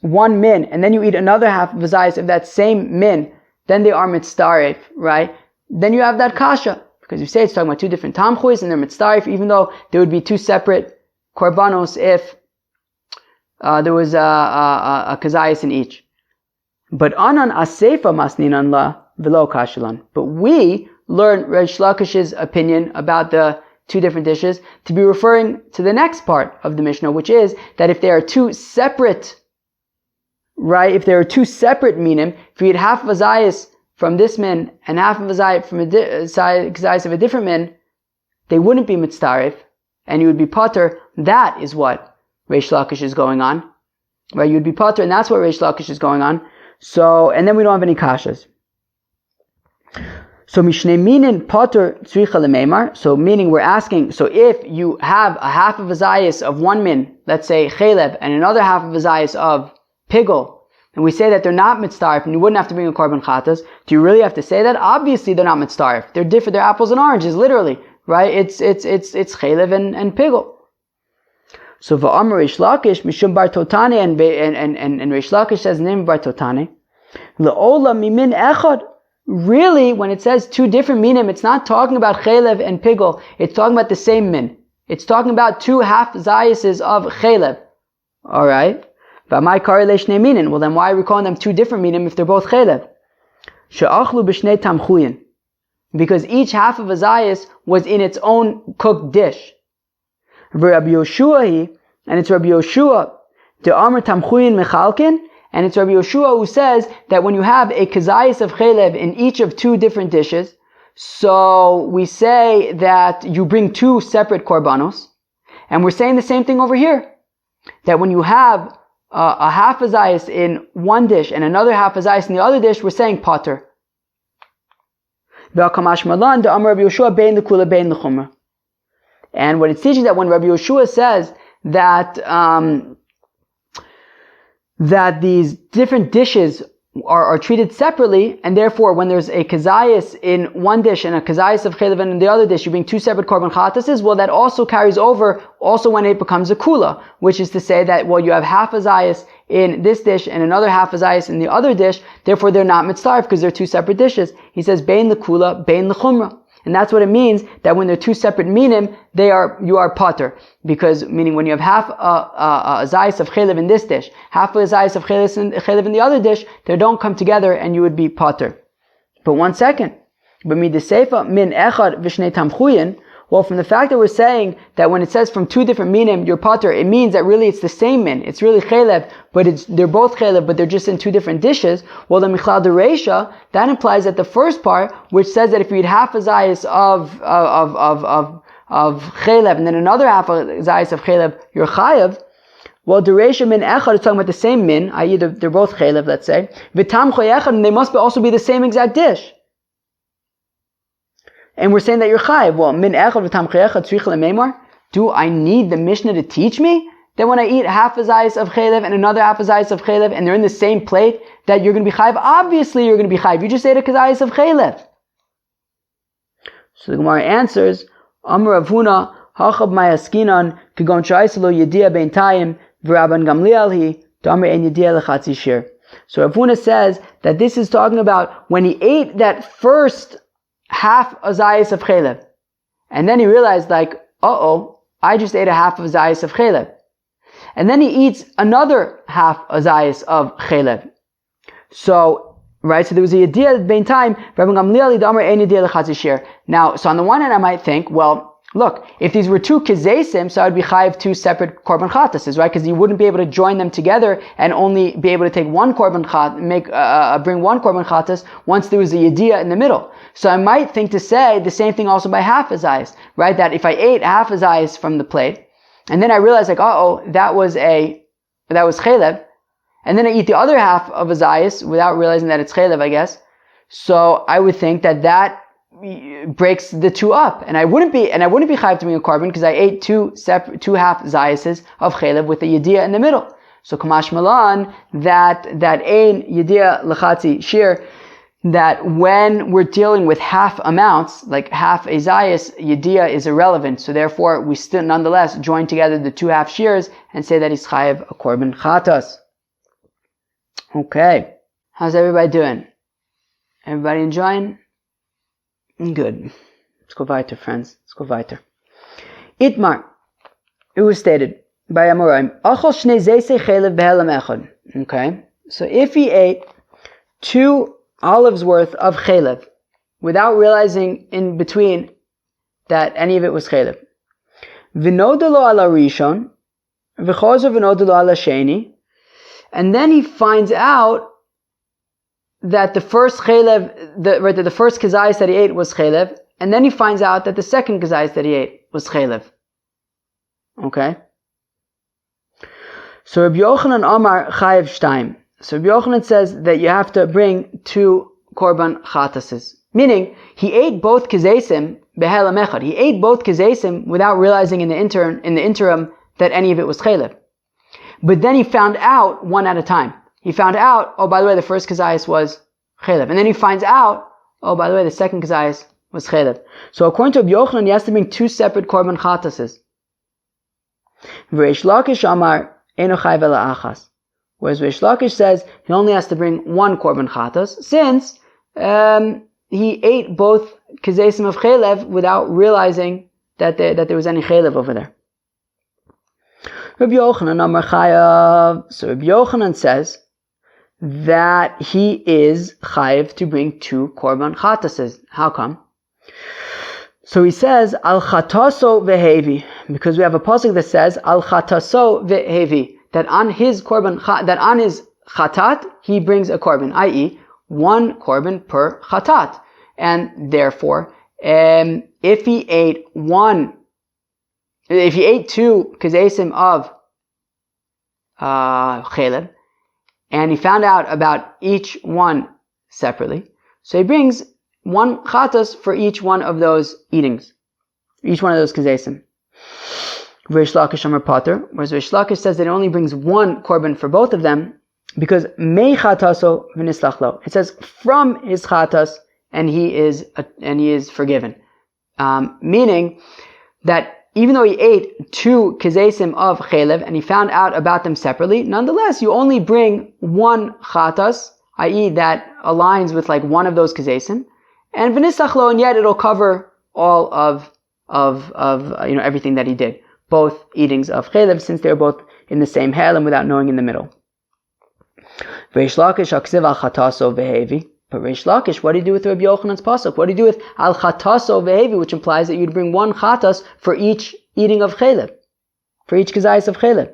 one min, and then you eat another half of a zayis of that same min, then they are mitzdarif, right? Then you have that kasha, because you say it's talking about two different tamchuis, and they're mitzdarif, even though there would be two separate korbanos if there was a kazayis in each. But anan asefa masninan la v'lo kashalan. But we learn Reish Lakish's opinion about the two different dishes to be referring to the next part of the Mishnah, which is that if there are two separate, right, if there are two separate minim, if you eat half of a zayis from this min and half of a zayis from a zayis of a different min, they wouldn't be mitzdarif, and you would be pater. That is what Reish Lakish is going on, right? You would be pater, and that's what Reish Lakish is going on. So, and then we don't have any kashas. So mishnei minin pater tzricha lemeimar. So meaning we're asking, so if you have a half of a zayis of one min, let's say chaylev, and another half of a zayis of pigel, and we say that they're not mitzdarif, and you wouldn't have to bring a korban chatas, do you really have to say that? Obviously they're not mitzdarif. They're different. They're apples and oranges, literally, right? It's chaylev and pigel. So va'amar Reish Lakish mishum bar totane, and Reish Lakish says name bar totane le'ola mimin echad. Really, when it says two different minim, it's not talking about chaylev and pigel. It's talking about the same min. It's talking about two half zayises of chaylev. All right. But my korelation minin. Well, then why are we calling them two different minim if they're both chaylev? she'achlu b'shnei tamchuyin, because each half of a zayis was in its own cooked dish. Rabbi Yoshua, and it's Rabbi Yoshua, the Amr tamchuyin mechalkin, and it's Rabbi Yoshua who says that when you have a kazayis of chelev in each of two different dishes, so we say that you bring two separate korbanos, and we're saying the same thing over here, that when you have a half a zayis in one dish and another half a zayis in the other dish, we're saying pater. And what it's teaching that when Rabbi Yoshua says that that these different dishes are treated separately, and therefore when there's a kazayis in one dish and a kazayis of chelev in the other dish, you bring two separate korban chatases, well, that also carries over also when it becomes a kula, which is to say that, well, you have half a zayis in this dish and another half a zayis in the other dish, therefore they're not mitzaref because they're two separate dishes. He says, bein l'kula, bein l'chumra. And that's what it means, that when they're two separate minim, you are pater. Because, meaning when you have half a zayis of chelev in this dish, half a zayis of chelev in the other dish, they don't come together and you would be pater. But one second. But midaseifa min echad v'shnei tamchuyin, well, from the fact that we're saying that when it says from two different minim, you're pater, it means that really it's the same min. It's really chelev, but they're both chelev, but they're just in two different dishes. Well, the michlal dereisha, that implies that the first part, which says that if you eat half a zayis of chelev and then another half a zayis of chelev, you're chayav. Well, dereisha min echad is talking about the same min, i.e. they're both chelev, let's say. V'tam choy echad, and they must also be the same exact dish. And we're saying that you're chayiv. Well, min echad v'tam chayechad tzrich lemeimar. Do I need the Mishnah to teach me that when I eat half a zayis of chelev and another half a zayis of chelev and they're in the same plate, that you're going to be chayiv? Obviously you're going to be chayiv. You just ate a zayis of chelev. So the Gemara answers, Amar Rav Huna, hachab mayaskinan, kigon sha'isalo yedia beintayim, v'Rabban Gamliel hi, damar en yedia lechatzi shir. So Rav Huna says that this is talking about when he ate that first half a zayis of chelev, and then he realized, like, I just ate a half of a zayis of chelev, and then he eats another half a zayis of chelev. So, right, so there was a yediyah bein time. Now, so on the one hand, I might think, well, look, if these were two kizesim, so I would be chayiv two separate korban chatases, right? Because you wouldn't be able to join them together and only be able to take one korban chat, bring one korban chatas once there was a yediyah in the middle. So I might think to say the same thing also by half a zayis, right? That if I ate half a zayis from the plate, and then I realized, like, that was chelev, and then I eat the other half of a zayis without realizing that it's chelev, I guess. So I would think that breaks the two up, and I wouldn't be chayiv to bring a korban because I ate two half zayises of chelev with the yediyah in the middle. So kamash malan that ein yediyah lechatzi shir, that when we're dealing with half amounts, like half a zayis, yediyah is irrelevant. So therefore, we still nonetheless join together the two half shears and say that he's chayiv a korban chatas. Okay, how's everybody doing? Everybody enjoying? Good. Let's go weiter, friends. Let's go weiter. Itmar. It was stated by Amoraim. Okay. So if he ate 2 olives worth of chelev without realizing in between that any of it was chelev. V'nodelo ala rishon, v'chozo v'nodelo ala sheni, and then he finds out that the first chelev, the first kazayis that he ate was chelev, and then he finds out that the second kazayis that he ate was chelev. Okay? So Rabbi Yochanan Amar Chayev Shtaim. So Rabbi Yochanan says that you have to bring 2 korban chatases. Meaning, he ate both kazesim behelam echad. He ate both kazesim without realizing in the interim that any of it was chelev. But then he found out one at a time. He found out, by the way, the first kazayis was chelev. And then he finds out, by the way, the second kazayis was chelev. So according to Rabbi Yochanan, he has to bring 2 separate korban chatases. V'reish Lakish Amar Eino Chayv Ela Achas. Whereas Reish Lakish says he only has to bring 1 korban chatas, since he ate both kazesim of chelev without realizing that there was any chelev over there. Rabbi Yochanan Amar Chayav. So Rabbi Yochanan says that he is chayiv to bring 2 korban chatases. How come? So he says, al chataso vehevi, because we have a pasuk that says, al chataso vehevi, that on his chatat, he brings a korban, i.e., 1 korban per chatat. And therefore, if he ate 2 kezesim of chelev, and he found out about each one separately, so he brings 1 chatas for each one of those eatings, each one of those kezesim. Reish Lakish Amar Pater, whereas Reish Lakish says that it only brings 1 korban for both of them, because mei chataso v'nislach lo. It says from his chatas, and he is forgiven. Meaning that even though he ate 2 kezesim of chelev and he found out about them separately, nonetheless you only bring 1 chatas, i.e. that aligns with like 1 of those kezesim, and v'nislach lo, and yet it'll cover all of everything that he did, both eatings of chelev, since they're both in the same helam without knowing in the middle. Reish Lakish aksiv al chataso vehevi. But Reish Lakish, what do you do with Rabbi Yochanan's pasuk? What do you do with al chataso vehevi, which implies that you'd bring 1 chatas for each eating of chelev, for each kezayis of chelev?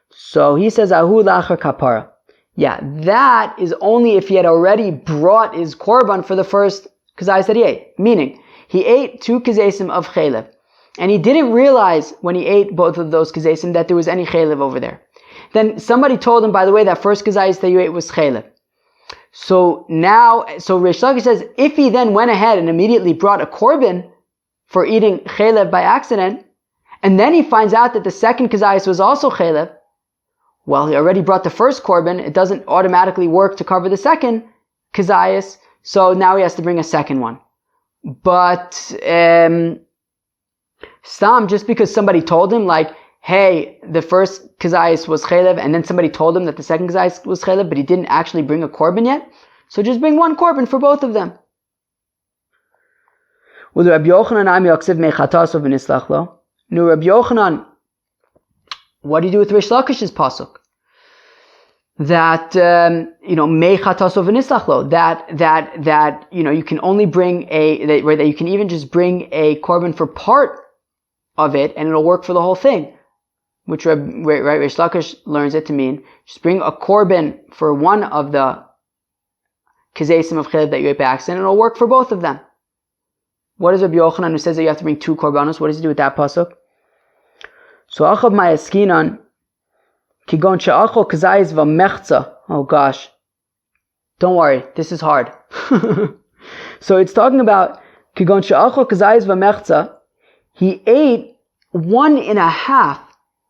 So he says, ahu lachar kapara. Yeah, that is only if he had already brought his korban for the first kezayis that he ate. Meaning, he ate 2 kezesim of chelev, and he didn't realize when he ate both of those kezesim that there was any chelev over there. Then somebody told him, by the way, that first kezayis that you ate was chelev. So Reish Lakish says, if he then went ahead and immediately brought a korban for eating chelev by accident, and then he finds out that the second kezayis was also chelev, well, he already brought the first korban, it doesn't automatically work to cover the second kezayis, so now he has to bring a second one. But Stam, just because somebody told him, like, hey, the first kezayis was chelev, and then somebody told him that the second kezayis was chelev, but he didn't actually bring a korban yet, so just bring 1 korban for both of them. No, Rabbi Yochanan, what do you do with Reish Lakish's pasuk? That mei chataso v'nislach lo, that you can only bring that you can even just bring a korban for part of it, and it'll work for the whole thing. Which Reish Lakish learns it to mean just bring a korban for 1 of the kezesim of chelev that you ate by accident, and it'll work for both of them. What is Rabbi Yochanan, who says that you have to bring 2 korbanos? What does he do with that pasuk? So achab ma'askinan kigon she'achol kezayis v'mechza. Oh gosh, don't worry, this is hard. So it's talking about kigon she'achol kezayis v'mechza. He ate 1.5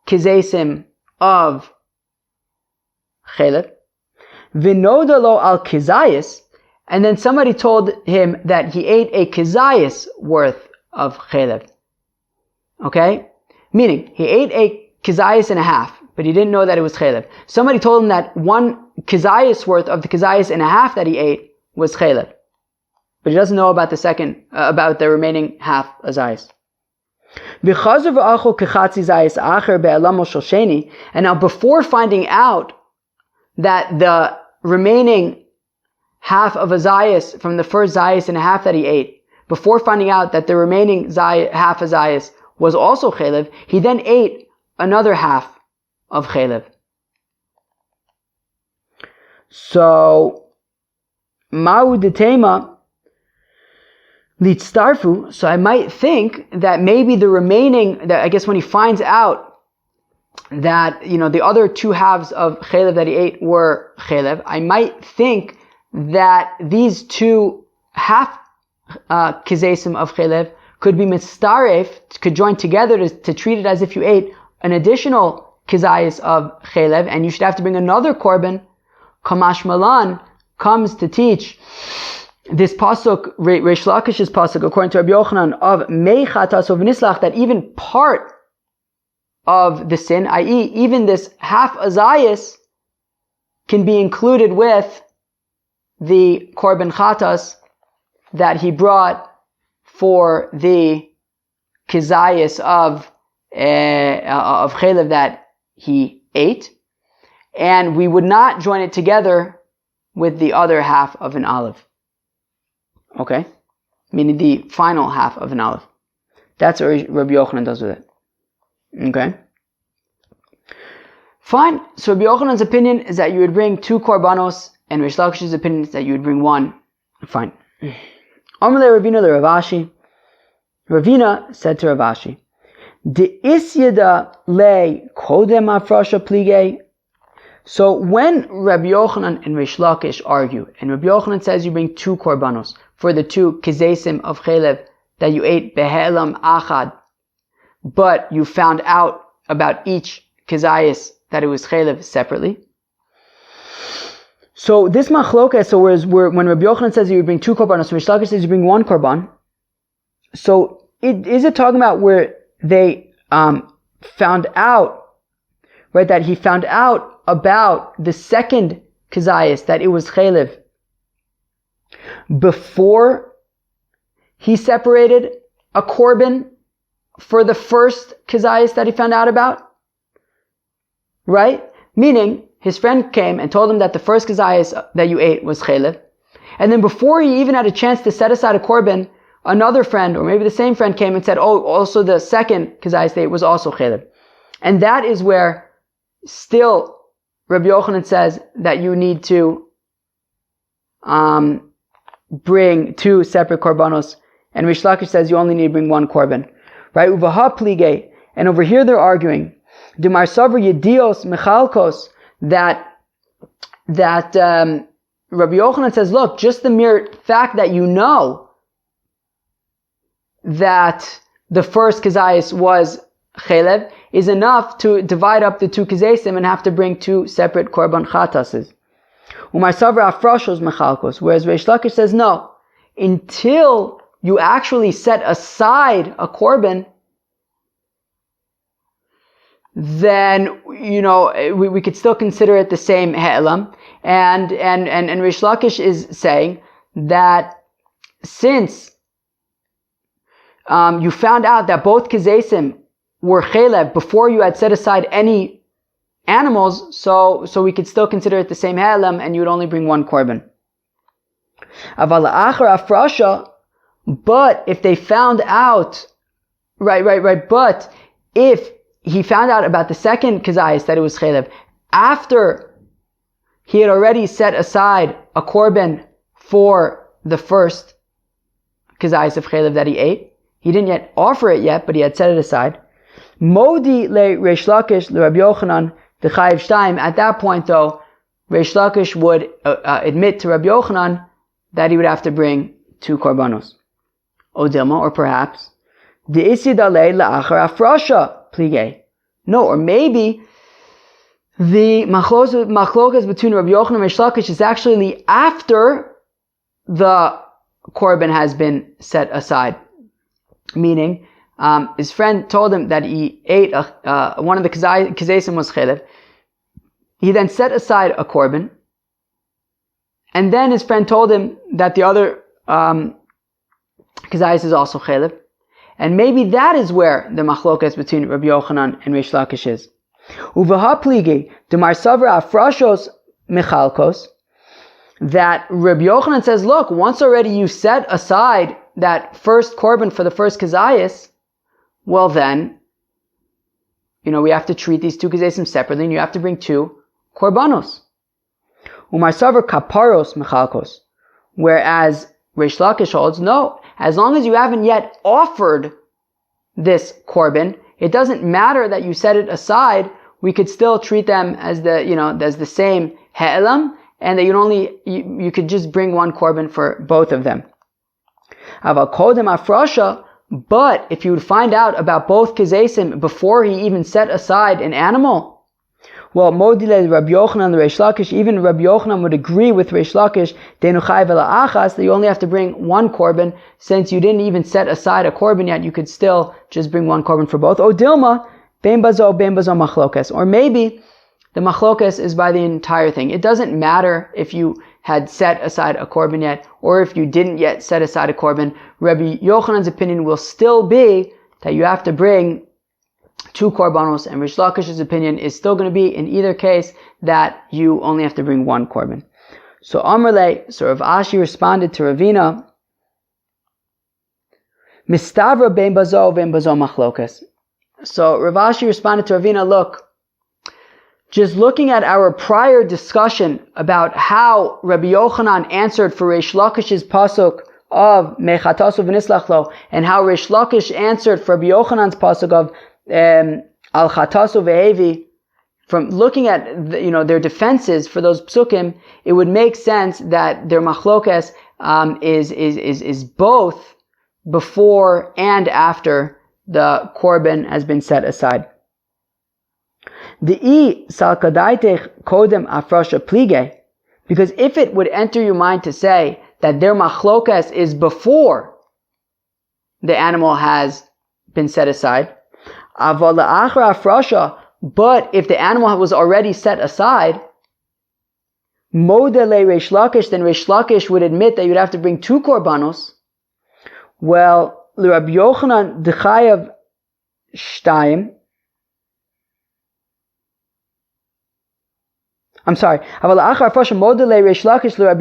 kezesim of chelev, v'noda lo al kezayis, and then somebody told him that he ate a kezayis worth of chelev. Okay? Meaning, he ate a kezayis and a half, but he didn't know that it was chelev. Somebody told him that 1 kezayis worth of the kezayis and a half that he ate was chelev, but he doesn't know about about the remaining half azayis. And now before finding out that the remaining half of a zayis from the first zayis and a half that he ate, before finding out that the remaining half a zayis was also chelev, he then ate another half of chelev. So, ma'u detema litztarfu, so I might think that maybe the remaining, that I guess when he finds out that, the other 2 halves of chelev that he ate were chelev, I might think that these 2 half kezesim of chelev could be mitzaref, could join together to treat it as if you ate an additional kezayis of chelev, and you should have to bring another korban. Kamash Malan comes to teach this pasuk, Reish Lakish's pasuk, according to Rabbi Yochanan, of mei chataso v'nislach, that even part of the sin, i.e. even this half azayis, can be included with the korban chatas that he brought for the kezayis of chelev that he ate. and we would not join it together with the other half of an olive. Okay? Meaning the final half of an olive. That's what Rabbi Yochanan does with it. Okay? Fine. So Rabbi Yochanan's opinion is that you would bring 2 korbanos, and Rish Lakish's opinion is that you would bring 1. Fine. Amalei Ravina le Rav Ashi. Ravina said to Rav Ashi, De isyada le kodem afrasha plige. So when Rabbi Yochanan and Rish Lakish argue, and Rabbi Yochanan says you bring 2 korbanos for the 2 kizesim of chelev that you ate behelam achad, but you found out about each kizayis that it was chelev separately. So this machlokas, so when Rabbi Yochanan says you bring 2 korbanos, so Rish Lakish says you bring 1 korban. So is it talking about where they found out, right, that he found out about the second kizayis, that it was chelev, before he separated a korban for the first kizayis that he found out about? Right? Meaning, his friend came and told him that the first kizayis that you ate was chelev, and then before he even had a chance to set aside a korban, another friend, or maybe the same friend, came and said, oh, also the second kizayis they ate was also chelev. And that is where still Rabbi Yochanan says that you need to bring 2 separate korbanos, and Rish Lakish says you only need to bring 1 korban. Right? Uvaha plige. And over here they're arguing, Demar Savr Yedios Mechalkos, that Rabbi Yochanan says, look, just the mere fact that you know that the first kizayis was chelev is enough to divide up the 2 kizesim and have to bring 2 separate korban chatases. Umar Savra Afrashos Mechalkos, whereas Reish Lakish says no, until you actually set aside a korban, then we could still consider it the same he'elam. And Reish Lakish is saying that since you found out that both kizesim were chelev before you had set aside any animals, so we could still consider it the same he'elam, and you would only bring 1 korban. Aval la'achar afrasha, but if they found out, right, but if he found out about the second kizayis that it was chelev after he had already set aside a korban for the first kizayis of chelev that he ate, he didn't yet offer it yet, but he had set it aside. Modi le Reish Lakish le Rabbi Yochanan the Chayiv Shtaim. At that point, though, Reish Lakish would admit to Rabbi Yochanan that he would have to bring 2 korbanos. Odilma, or perhaps the isidale la'achar afrasha plige. No, or maybe the machlokas between Rabbi Yochanan and Reish Lakish is actually after the korban has been set aside. Meaning, his friend told him that he ate one of the kizesim was chelev. He then set aside a korban, and then his friend told him that the other kizayis is also chelev. And maybe that is where the machlokas between Rabbi Yochanan and Reish Lakish is. Uvaha pligi demar savra afrashos mechalkos, that Rabbi Yochanan says, look, once already you set aside that first korban for the first kizayis, well then, we have to treat these 2 kizesim separately, and you have to bring 2 korbanos. Umar savar kaparos mechalkos, whereas Reish Lakish holds, no, as long as you haven't yet offered this korban, it doesn't matter that you set it aside. We could still treat them as the same he'elam, and that you could just bring 1 korban for both of them. Aval kodem afrasha, but if you would find out about both kizesim before he even set aside an animal, well, modile Rabbi Yochanan and Reish Lakish, even Rabbi Yochanan would agree with Reish Lakish, denu chayv ela'achas, that you only have to bring 1 korban, since you didn't even set aside a korban yet, you could still just bring 1 korban for both. O dilma, bein bazo machlokas. Or maybe the machlokas is by the entire thing. It doesn't matter if you had set aside a korban yet, or if you didn't yet set aside a korban. Rabbi Yochanan's opinion will still be that you have to bring 2 korbanos, and Rish Lakish's opinion is still going to be, in either case, that you only have to bring one korban. So Amrle, so Rav Ashi responded to Ravina, Mistavra ben bazo ben bazo machlokas. So Rav Ashi responded to Ravina, look, just looking at our prior discussion about how Rabbi Yochanan answered for Reish Lakish's pasuk of Mechatasu v'nislachlo, and how Reish Lakish answered for Rabbi Yochanan's pasuk of Al Chatasu v'hevi, from looking at their defenses for those psukim, it would make sense that their machlokas is both before and after the korban has been set aside. The salkadaitech kodem afrasha plige, because if it would enter your mind to say that their machlokas is before the animal has been set aside, aval la'achra afrasha, but if the animal was already set aside, modele Reish Lakish, then Reish Lakish would admit that you'd have to bring 2 korbanos. Well, Rabbi Yochanan dechayav shtayim. I'm sorry. But Rabbi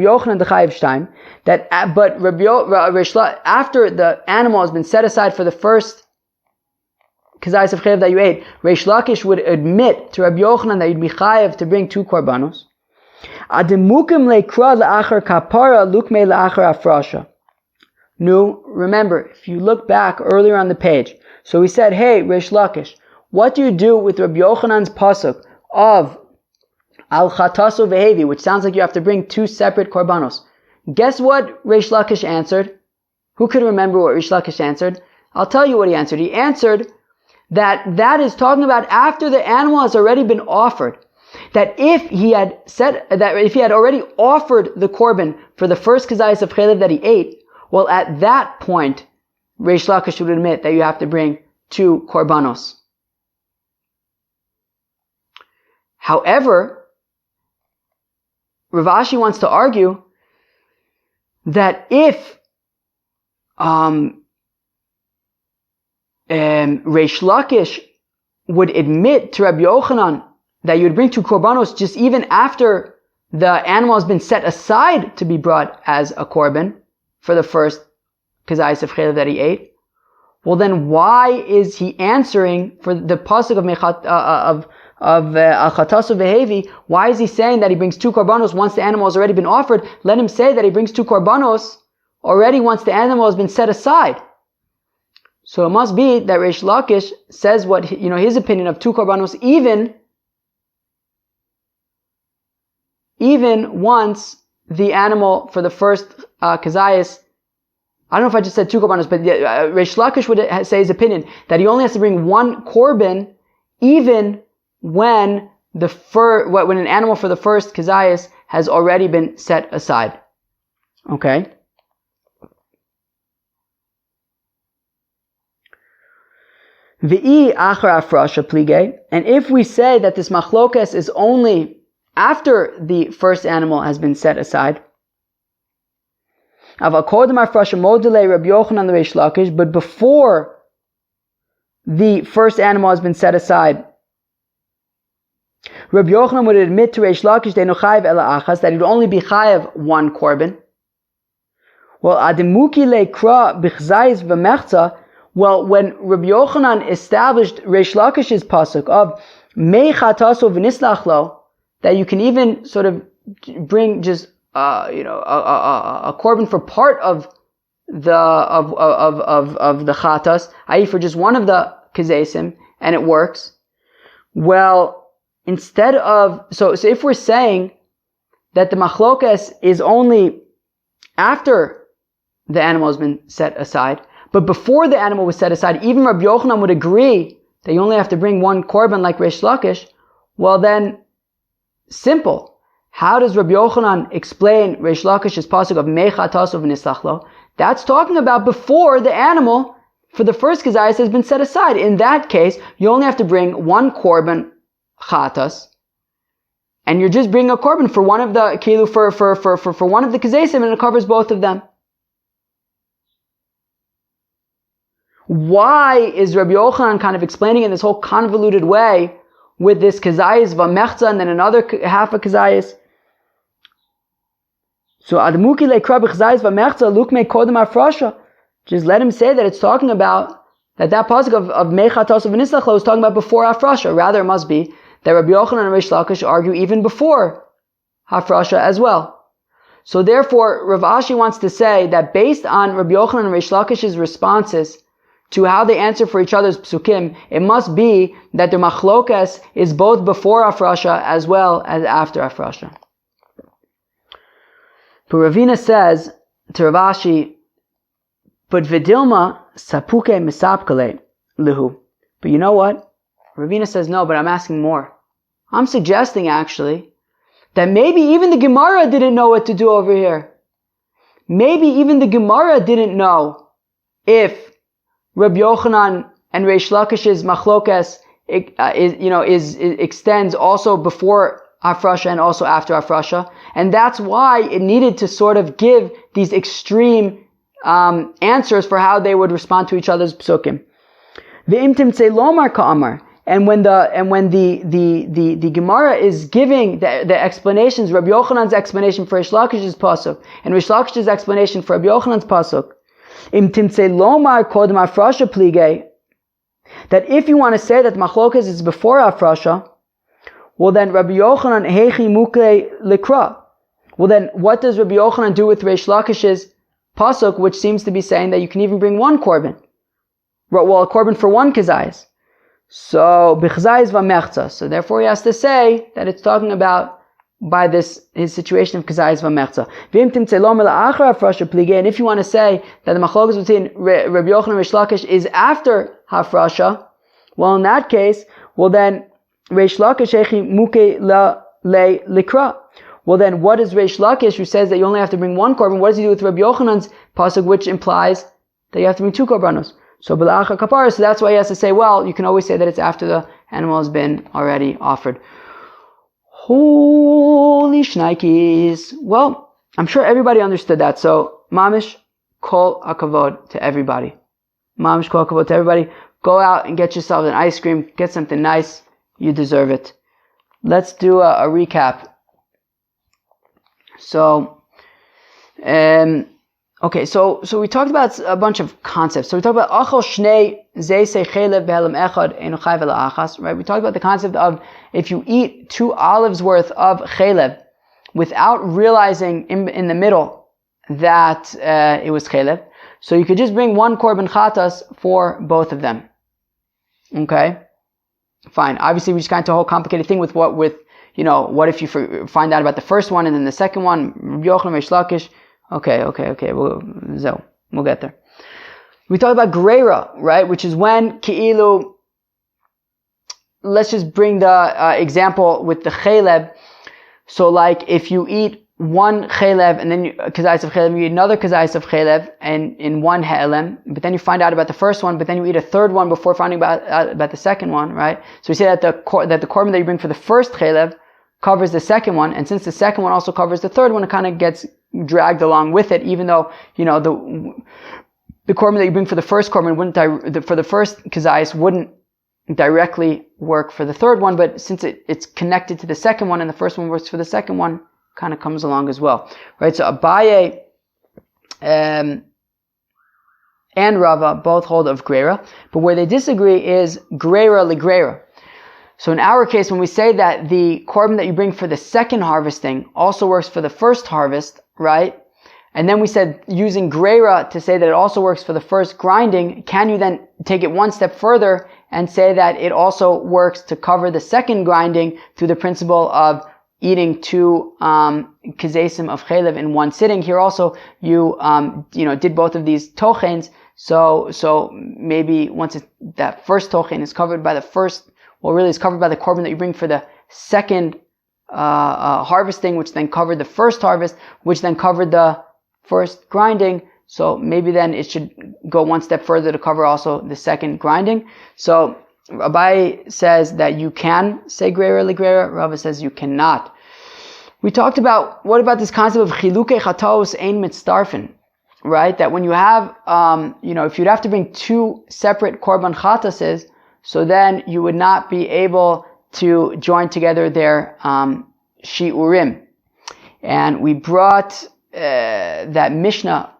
Yochanan that, but after the animal has been set aside for the first kazayis of chayv that you ate, Reish Lakish would admit to Rabbi Yochanan that you'd be chayav to bring 2 korbanos. No, remember, if you look back earlier on the page, so we said, hey, Reish Lakish, what do you do with Rabbi Yochanan's pasuk of Al Chatasu Vehevi, which sounds like you have to bring 2 separate korbanos? Guess what Reish Lakish answered? Who could remember what Reish Lakish answered? I'll tell you what he answered. He answered that is talking about after the animal has already been offered. That if he had already offered the korban for the first kazayis of chaylev that he ate, well, at that point, Reish Lakish would admit that you have to bring 2 korbanos. However, Rav Ashi wants to argue that if Reish Lakish would admit to Rabbi Yochanan that you would bring 2 korbanos just even after the animal has been set aside to be brought as a korban for the first kazayis of chaylev that he ate, well then why is he answering for the pasuk of Al Chatasu Vehevi? Why is he saying that he brings 2 korbanos once the animal has already been offered? Let him say that he brings 2 korbanos already once the animal has been set aside. So it must be that Reish Lakish says what his opinion of 2 korbanos even once the animal for the first kazayis. I don't know if I just said 2 korbanos, but Reish Lakish would say his opinion that he only has to bring 1 korban even when an animal for the first kazayis has already been set aside. Okay. V'i achar afrasha plige, and if we say that this machlokas is only after the first animal has been set aside, but before the first animal has been set aside, Rabbi Yochanan would admit to Reish Lakish that he would only be chayav 1 korban. Well, when Rabbi Yochanan established Reish Lakish's pasuk of mei chataso v'nislachlo, that you can even sort of bring just a korban for part of the chatas, i.e. for just one of the kazesim, and it works. Well, instead of so if we're saying that the machlokas is only after the animal has been set aside, but before the animal was set aside, even Rabbi Yochanan would agree that you only have to bring 1 korban like Reish Lakish. Well then, simple. How does Rabbi Yochanan explain Reish Lakish's pasuk of mei chataso v'nislachlo? That's talking about before the animal for the first kazayis has been set aside. In that case, you only have to bring 1 korban chatas, and you're just bringing a korban for one of the for one of the kazaysim, and it covers both of them. Why is Rabbi Yochanan kind of explaining in this whole convoluted way with this kazayis v'mechza and then another half of kazayis. So admuki lekra b'kazayis v'mechza lukme kodem afrasha. Just let him say that it's talking about that pasuk of mechatos of v'nislachlo is talking about before afrasha. Rather, it must be that Rabbi Yochanan and Reish Lakish argue even before hafrasha as well. So therefore, Rav Ashi wants to say that based on Rabbi Yochanan and Reish Lakish's responses to how they answer for each other's psukim, it must be that the machlokas is both before afrasha as well as after afrasha. But Ravina says to Rav Ashi, but vidilma sapuke misapkale lihu. But you know what? Ravina says no, but I'm asking more. I'm suggesting actually that maybe even the Gemara didn't know what to do over here. Maybe even the Gemara didn't know if Rabbi Yochanan and Reish Lakish's machlokas extends also before Afrasha and also after Afrasha, and that's why it needed to sort of give these extreme answers for how they would respond to each other's psukim. Ve'im timtzei lomar ka'amar. And when the Gemara is giving the explanations, Rabbi Yochanan's explanation for Reish Lakish's pasuk and Reish Lakish's explanation for Rabbi Yochanan's pasuk, im timtzei lomar kodem afrasha plige, that if you want to say that machlokas is before afrasha, well then Rabbi Yochanan hechi mukle likra. Well then, what does Rabbi Yochanan do with Reish Lakish's pasuk, which seems to be saying that you can even bring one korban? Well, a korban for one kazayis. So, b'chzayis v'mechza. So therefore he has to say that it's talking about by his situation of kazayis v'mechza. V'im timtzei lo mela'achar hafrasha plige. And if you want to say that the machlokas between Rabbi Yochanan and Reish Lakish is after hafrasha, well in that case, well then, Reish Lakish echi muke la le likra. Well then, what is Reish Lakish who says that you only have to bring one korban? What does he do with Rabbi Yochanan's pasuk, which implies that you have to bring two korbanos? So b'la'achar kapara, so that's why he has to say, well, you can always say that it's after the animal has been already offered. Holy shnikes. Well, I'm sure everybody understood that. So, mamish kol hakavod to everybody. Mamish kol hakavod to everybody. Go out and get yourself an ice cream. Get something nice. You deserve it. Let's do a recap. So, okay, so we talked about a bunch of concepts. So we talked about achol shnei zeisei chelev behelam echad einu chai v'la achas, right? We talked about the concept of if you eat 2 olives worth of chelev without realizing in the middle that it was chelev, so you could just bring 1 korban chatas for both of them. Okay, fine. Obviously, we just got into a whole complicated thing with what if you find out about the first one and then the second one, Rabbi Yochanan, Reish Lakish. Okay. We'll get there. We talked about greira, right? Which is when ki'ilu. Let's just bring the example with the chelev. So, like if you eat 1 chelev and then kazayis of chelev, you eat another kazayis of chelev and in 1 he'elem, but then you find out about the first one, but then you eat a third one before finding about the second one, right? So we say that the korban that you bring for the first chelev covers the second one, and since the second one also covers the third one, it kind of gets dragged along with it, even though, the korban that you bring for the first korban for the first kazayis wouldn't directly work for the third one, but since it's connected to the second one and the first one works for the second one, kind of comes along as well, right? So Abaye and Rava both hold of greira, but where they disagree is greira ligreira. So in our case, when we say that the korban that you bring for the second harvesting also works for the first harvest, right? And then we said using greira to say that it also works for the first grinding, can you then take it one step further and say that it also works to cover the second grinding through the principle of eating 2 kazesim of chelev in one sitting? Here also you did both of these tochens, so maybe once that first tochen is covered by the first, well, really, it's covered by the korban that you bring for the second harvesting, which then covered the first harvest, which then covered the first grinding. So maybe then it should go one step further to cover also the second grinding. So Abaye says that you can say greira ligreira. Rava says you cannot. We talked about, what about this concept of chilukei chatos ein mitztarfin, right? That when you have, if you'd have to bring 2 separate korban chatases, so then you would not be able to join together their shiurim. And we brought that Mishnah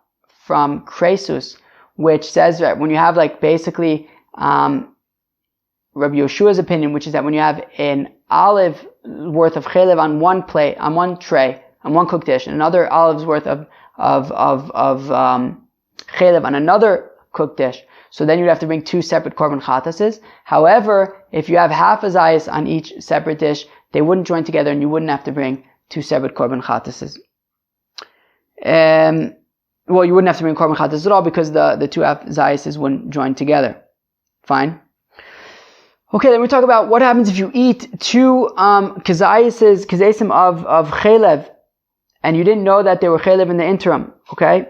from Kresus, which says that when you have basically Rabbi Yeshua's opinion, which is that when you have an olive worth of chalev on one plate, on one tray, on one cooked dish, and another olive's worth of chalev on another cooked dish, so then you'd have to bring 2 separate korban chatases. However, if you have half a zayis on each separate dish, they wouldn't join together, and you wouldn't have to bring 2 separate korban chatases. Well, you wouldn't have to bring korban chatases at all because the 2 half zayises wouldn't join together. Fine. Okay, then we talk about what happens if you eat 2 kazesim of chalev, and you didn't know that they were chalev in the interim. Okay.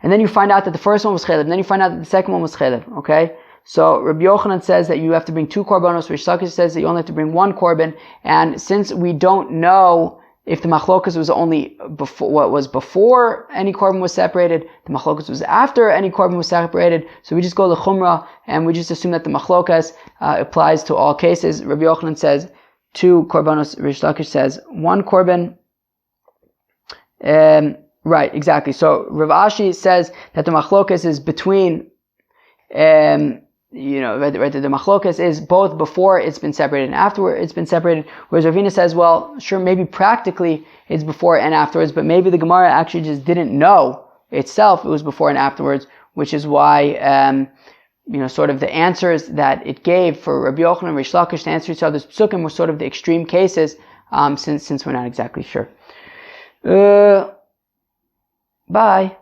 And then you find out that the first one was chalev, and then you find out that the second one was chalev, okay? So Rabbi Yochanan says that you have to bring 2 korbanos, Rish Lakish says that you only have to bring 1 korban, and since we don't know if the machlokas was only before any korban was separated, the machlokas was after any korban was separated, so we just go to chumrah, and we just assume that the machlokas applies to all cases. Rabbi Yochanan says 2 korbanos, Rish Lakish says 1 korban. Right, exactly. So Rav Ashi says that the machlokas is between, the machlokas is both before it's been separated and after it's been separated. Whereas Ravina says, well, sure, maybe practically it's before and afterwards, but maybe the Gemara actually just didn't know itself it was before and afterwards, which is why, sort of the answers that it gave for Rabbi Yochanan and Rish Lakish to answer each other's psukim were sort of the extreme cases, since we're not exactly sure. Bye.